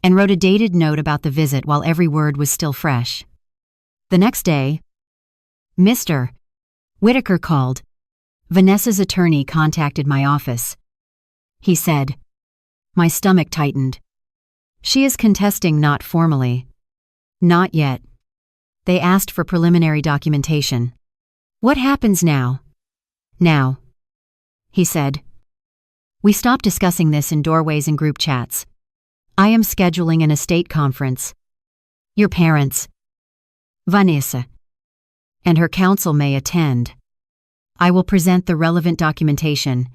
and wrote a dated note about the visit while every word was still fresh. The next day, Mr. Whitaker called. Vanessa's attorney contacted my office. He said. My stomach tightened. She is contesting not formally. Not yet. They asked for preliminary documentation. What happens now? Now. He said. We stopped discussing this in doorways and group chats. I am scheduling an estate conference. Your parents, Vanessa, and her counsel may attend. I will present the relevant documentation,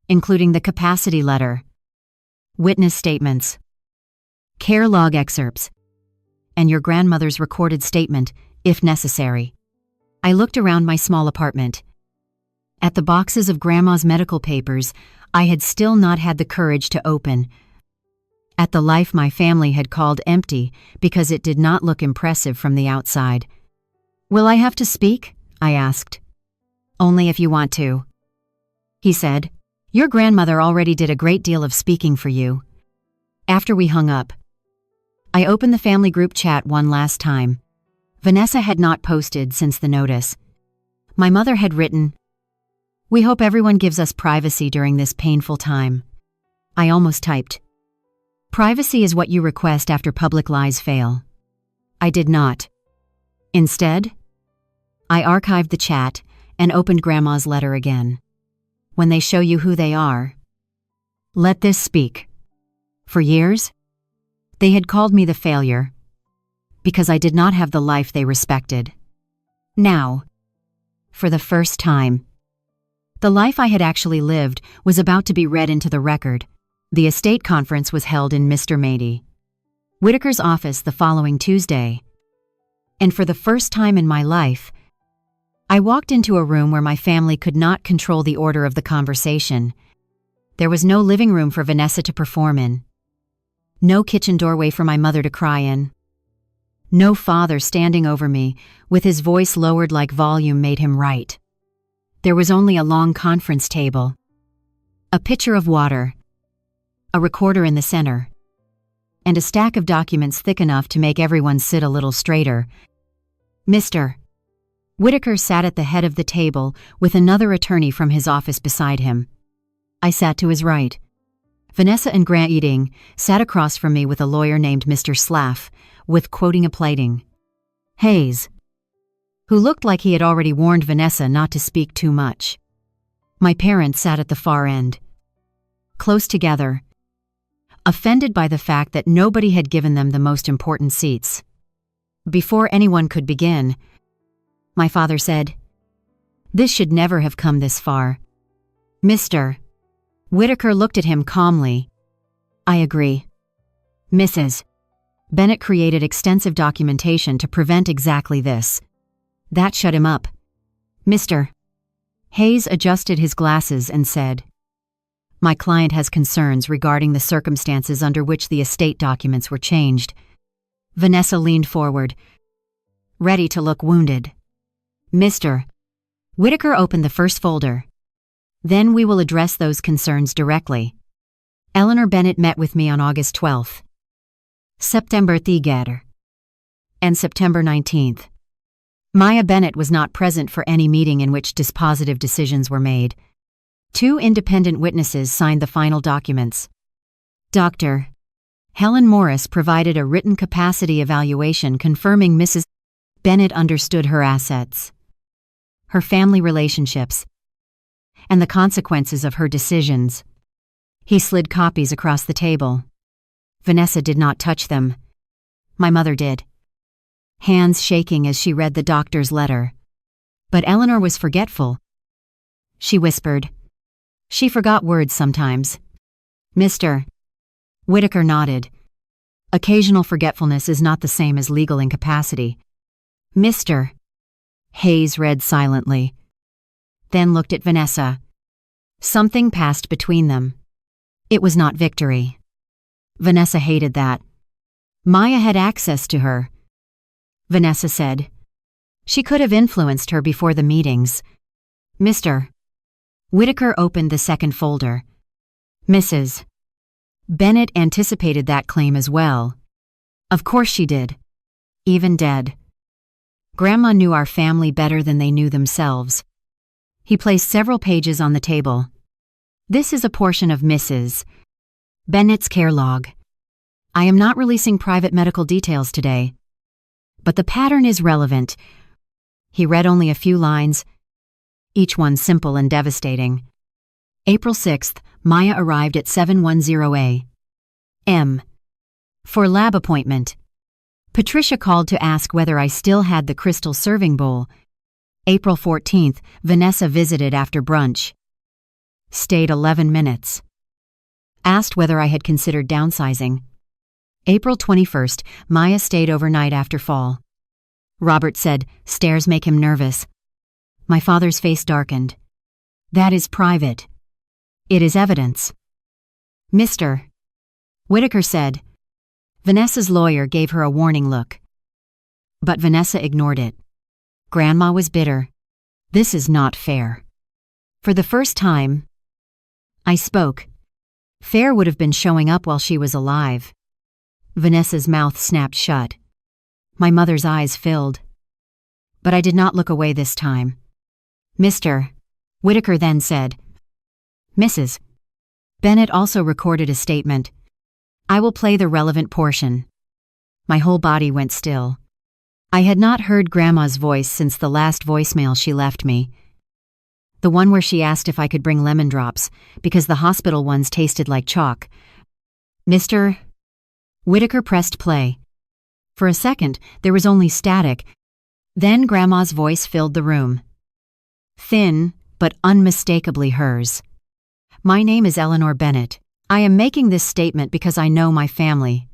including the capacity letter, witness statements, care log excerpts, and your grandmother's recorded statement, if necessary. I looked around my small apartment. At the boxes of Grandma's medical papers, I had still not had the courage to open. At the life my family had called empty because it did not look impressive from the outside. Will I have to speak? I asked. Only if you want to. He said, your grandmother already did a great deal of speaking for you. After we hung up, I opened the family group chat one last time. Vanessa had not posted since the notice. My mother had written, "We hope everyone gives us privacy during this painful time." I almost typed, "Privacy is what you request after public lies fail." I did not. Instead, I archived the chat and opened Grandma's letter again. When they show you who they are, let this speak. For years, they had called me the failure because I did not have the life they respected. Now, for the first time, the life I had actually lived was about to be read into the record. The estate conference was held in Mr. Mady Whitaker's office the following Tuesday. And for the first time in my life, I walked into a room where my family could not control the order of the conversation. There was no living room for Vanessa to perform in, no kitchen doorway for my mother to cry in, no father standing over me with his voice lowered like volume made him write. There was only a long conference table, a pitcher of water, a recorder in the center, and a stack of documents thick enough to make everyone sit a little straighter. Mr. Whitaker sat at the head of the table with another attorney from his office beside him. I sat to his right. Vanessa and Grant Eating sat across from me with a lawyer named Mr. Slaff, with quoting a plating. Hayes, who looked like he had already warned Vanessa not to speak too much. My parents sat at the far end, close together, offended by the fact that nobody had given them the most important seats. Before anyone could begin, my father said, "This should never have come this far." Mr. Whitaker looked at him calmly. "I agree." Mrs. Bennett created extensive documentation to prevent exactly this. That shut him up. Mr. Hayes adjusted his glasses and said, "My client has concerns regarding the circumstances under which the estate documents were changed." Vanessa leaned forward, ready to look wounded. Mr. Whitaker opened the first folder. "Then we will address those concerns directly. Eleanor Bennett met with me on August 12th, September 3rd, and September 19th. Maya Bennett was not present for any meeting in which dispositive decisions were made. 2 independent witnesses signed the final documents. Dr. Helen Morris provided a written capacity evaluation confirming Mrs. Bennett understood her assets, her family relationships, and the consequences of her decisions. He slid copies across the table. Vanessa did not touch them. My mother did, hands shaking as she read the doctor's letter. But Eleanor was forgetful. She whispered. She forgot words sometimes. Mr. Whitaker nodded. Occasional forgetfulness is not the same as legal incapacity. Mr. Hayes read silently, then looked at Vanessa. Something passed between them. It was not victory. Vanessa hated that. Maya had access to her. Vanessa said. She could have influenced her before the meetings. Mr. Whitaker opened the second folder. Mrs. Bennett anticipated that claim as well. Of course she did. Even dead. Grandma knew our family better than they knew themselves. He placed several pages on the table. This is a portion of Mrs. Bennett's care log. I am not releasing private medical details today, but the pattern is relevant. He read only a few lines, each one simple and devastating. April 6th, Maya arrived at 710 a.m. for lab appointment. Patricia called to ask whether I still had the crystal serving bowl. April 14th, Vanessa visited after brunch. Stayed 11 minutes. Asked whether I had considered downsizing. April 21st, Maya stayed overnight after fall. Robert said, stairs make him nervous. My father's face darkened. That is private. It is evidence. Mr. Whitaker said. Vanessa's lawyer gave her a warning look. But Vanessa ignored it. Grandma was bitter. This is not fair. For the first time, I spoke. Fair would have been showing up while she was alive. Vanessa's mouth snapped shut. My mother's eyes filled. But I did not look away this time. Mr. Whitaker then said. Mrs. Bennett also recorded a statement. I will play the relevant portion. My whole body went still. I had not heard Grandma's voice since the last voicemail she left me. The one where she asked if I could bring lemon drops, because the hospital ones tasted like chalk. Mr. Whitaker pressed play. For a second, there was only static. Then Grandma's voice filled the room. Thin, but unmistakably hers. My name is Eleanor Bennett. I am making this statement because I know my family.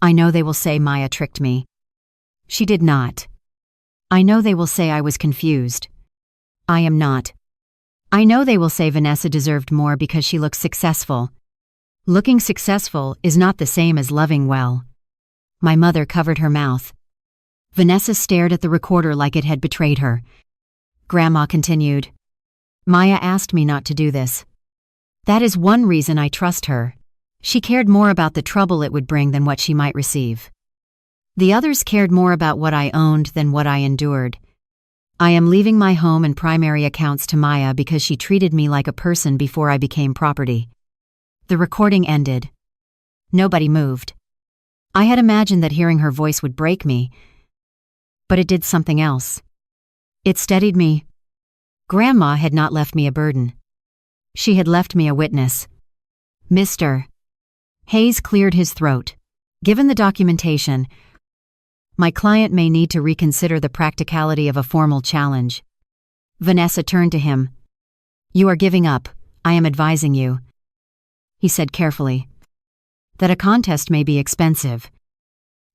I know they will say Maya tricked me. She did not. I know they will say I was confused. I am not. I know they will say Vanessa deserved more because she looks successful. Looking successful is not the same as loving well. My mother covered her mouth. Vanessa stared at the recorder like it had betrayed her. Grandma continued. Maya asked me not to do this. That is one reason I trust her. She cared more about the trouble it would bring than what she might receive. The others cared more about what I owned than what I endured. I am leaving my home and primary accounts to Maya because she treated me like a person before I became property. The recording ended. Nobody moved. I had imagined that hearing her voice would break me, but it did something else. It steadied me. Grandma had not left me a burden. She had left me a witness. Mr. Hayes cleared his throat. Given the documentation, my client may need to reconsider the practicality of a formal challenge. Vanessa turned to him. You are giving up. I am advising you. He said carefully. That a contest may be expensive,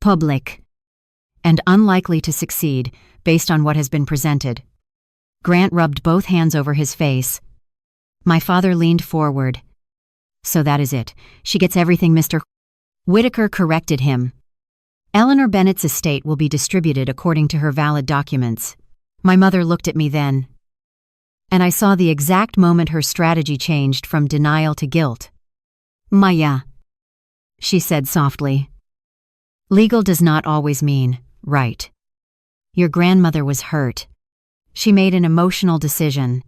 public, and unlikely to succeed based on what has been presented. Grant rubbed both hands over his face. My father leaned forward. So that is it. She gets everything, Mr. Whitaker corrected him. Eleanor Bennett's estate will be distributed according to her valid documents. My mother looked at me then, and I saw the exact moment her strategy changed from denial to guilt. Maya, she said softly. Legal does not always mean right. Your grandmother was hurt. She made an emotional decision.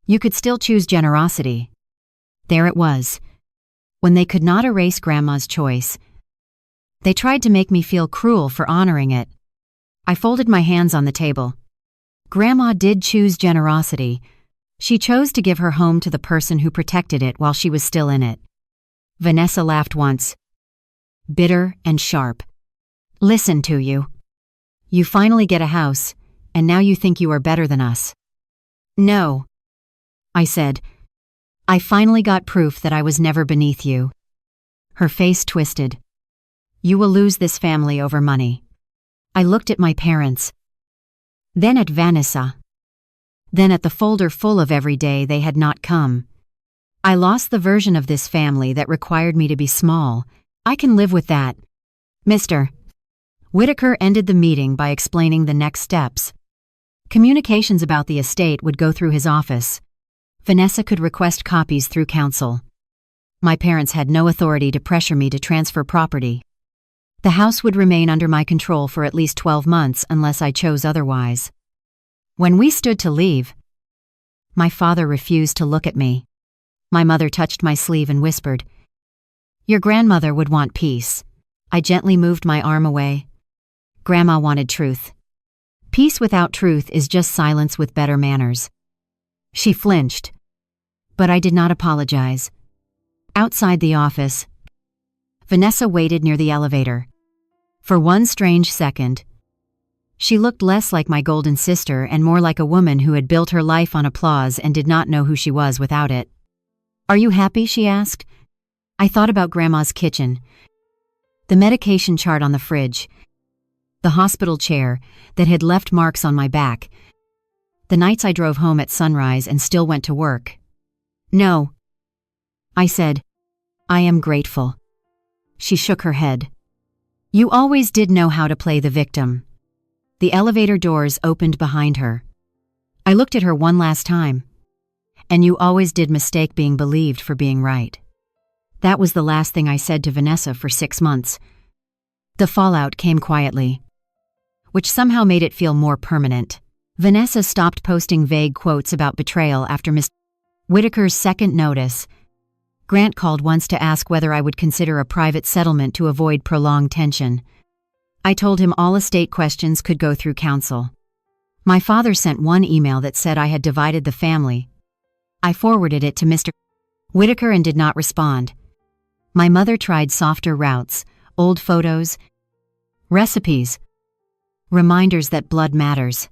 You could still choose generosity. There it was. When they could not erase Grandma's choice, they tried to make me feel cruel for honoring it. I folded my hands on the table. Grandma did choose generosity. She chose to give her home to the person who protected it while she was still in it. Vanessa laughed once. Bitter and sharp. Listen to you. You finally get a house, and now you think you are better than us. No, I said. I finally got proof that I was never beneath you. Her face twisted. You will lose this family over money. I looked at my parents. Then at Vanessa. Then at the folder full of every day they had not come. I lost the version of this family that required me to be small. I can live with that. Mr. Whitaker ended the meeting by explaining the next steps. Communications about the estate would go through his office. Vanessa could request copies through counsel. My parents had no authority to pressure me to transfer property. The house would remain under my control for at least 12 months unless I chose otherwise. When we stood to leave, my father refused to look at me. My mother touched my sleeve and whispered, Your grandmother would want peace. I gently moved my arm away. Grandma wanted truth. Peace without truth is just silence with better manners. She flinched, but I did not apologize. Outside the office, Vanessa waited near the elevator. For one strange second, she looked less like my golden sister and more like a woman who had built her life on applause and did not know who she was without it. Are you happy? She asked. I thought about Grandma's kitchen, the medication chart on the fridge, the hospital chair that had left marks on my back, the nights I drove home at sunrise and still went to work. No, I said. I am grateful. She shook her head. You always did know how to play the victim. The elevator doors opened behind her. I looked at her one last time. And you always did mistake being believed for being right. That was the last thing I said to Vanessa for 6 months. The fallout came quietly, which somehow made it feel more permanent. Vanessa stopped posting vague quotes about betrayal after Miss Whitaker's second notice. Grant called once to ask whether I would consider a private settlement to avoid prolonged tension. I told him all estate questions could go through counsel. My father sent one email that said I had divided the family. I forwarded it to Mr. Whitaker and did not respond. My mother tried softer routes, old photos, recipes, reminders that blood matters.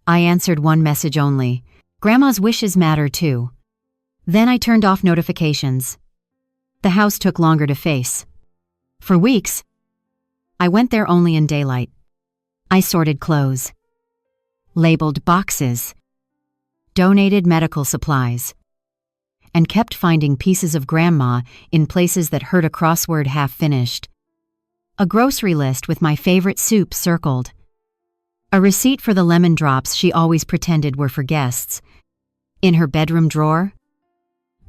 I answered one message only. Grandma's wishes matter too. Then I turned off notifications. The house took longer to face. For weeks, I went there only in daylight. I sorted clothes, labeled boxes, donated medical supplies, and kept finding pieces of Grandma in places that hurt a crossword half-finished. A grocery list with my favorite soup circled. A receipt for the lemon drops she always pretended were for guests. In her bedroom drawer,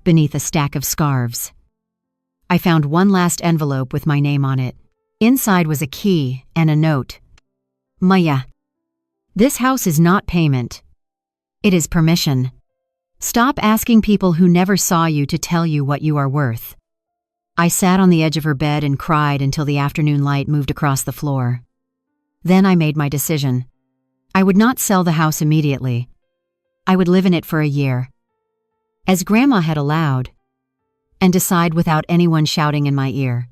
beneath a stack of scarves. I found one last envelope with my name on it. Inside was a key and a note. Maya, this house is not payment. It is permission. Stop asking people who never saw you to tell you what you are worth. I sat on the edge of her bed and cried until the afternoon light moved across the floor. Then I made my decision. I would not sell the house immediately. I would live in it for a year, as Grandma had allowed, and decide without anyone shouting in my ear.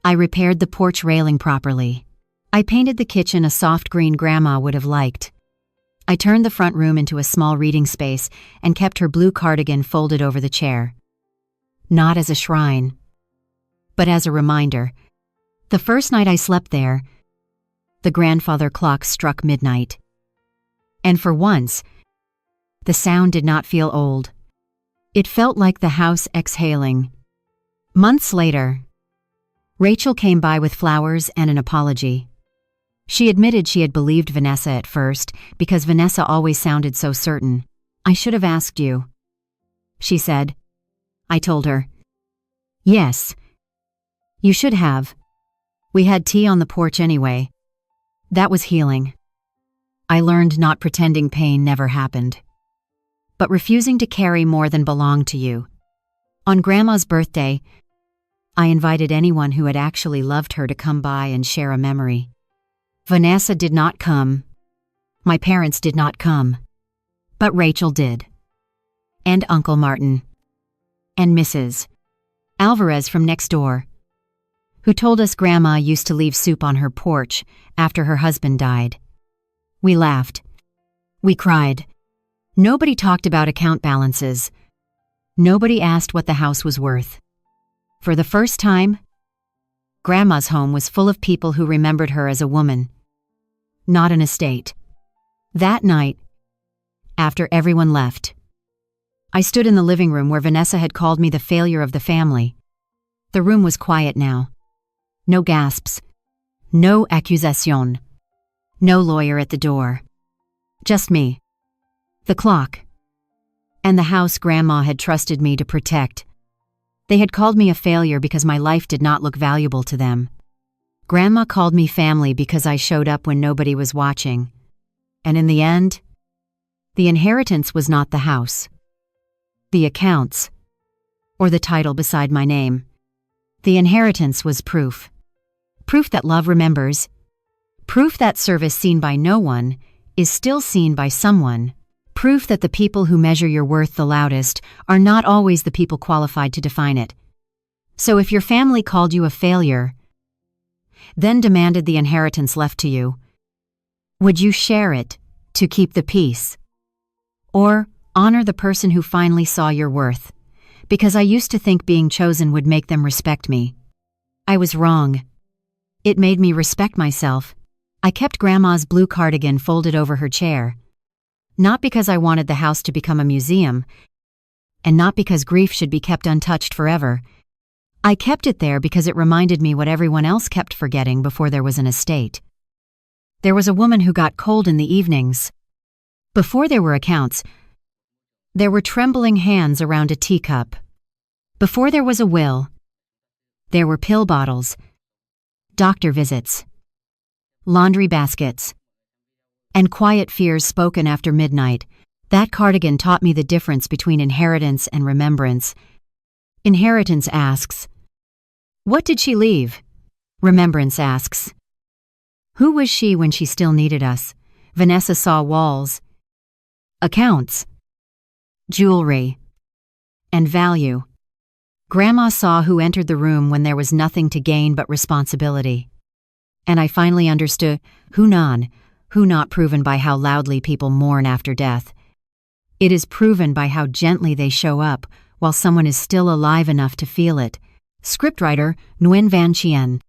I repaired the porch railing properly. I painted the kitchen a soft green Grandma would have liked. I turned the front room into a small reading space and kept her blue cardigan folded over the chair. Not as a shrine, but as a reminder. The first night I slept there, the grandfather clock struck midnight. And for once, the sound did not feel old. It felt like the house exhaling. Months later, Rachel came by with flowers and an apology. She admitted she had believed Vanessa at first because Vanessa always sounded so certain. I should have asked you, she said. I told her. Yes, you should have. We had tea on the porch anyway. That was healing. I learned not pretending pain never happened, but refusing to carry more than belonged to you. On Grandma's birthday, I invited anyone who had actually loved her to come by and share a memory. Vanessa did not come. My parents did not come. But Rachel did. And Uncle Martin. And Mrs. Alvarez from next door, who told us Grandma used to leave soup on her porch after her husband died. We laughed. We cried. Nobody talked about account balances. Nobody asked what the house was worth. For the first time, Grandma's home was full of people who remembered her as a woman, not an estate. That night, after everyone left, I stood in the living room where Vanessa had called me the failure of the family. The room was quiet now. No gasps. No accusation. No lawyer at the door. Just me. The clock. And the house Grandma had trusted me to protect. They had called me a failure because my life did not look valuable to them. Grandma called me family because I showed up when nobody was watching. And in the end, the inheritance was not the house, the accounts, or the title beside my name. The inheritance was proof. Proof that love remembers. Proof that service seen by no one is still seen by someone. Proof that the people who measure your worth the loudest are not always the people qualified to define it. So if your family called you a failure, then demanded the inheritance left to you, would you share it to keep the peace? Or honor the person who finally saw your worth? Because I used to think being chosen would make them respect me. I was wrong. It made me respect myself. I kept Grandma's blue cardigan folded over her chair. Not because I wanted the house to become a museum, and not because grief should be kept untouched forever. I kept it there because it reminded me what everyone else kept forgetting before there was an estate. There was a woman who got cold in the evenings. Before there were accounts, there were trembling hands around a teacup. Before there was a will, there were pill bottles, doctor visits, laundry baskets, and quiet fears spoken after midnight. That cardigan taught me the difference between inheritance and remembrance. Inheritance asks, "What did she leave?" Remembrance asks, "Who was she when she still needed us?" Vanessa saw walls, accounts, jewelry, and value. Grandma saw who entered the room when there was nothing to gain but responsibility. And I finally understood who not proven by how loudly people mourn after death. It is proven by how gently they show up while someone is still alive enough to feel it. Scriptwriter Nguyen Van Chien.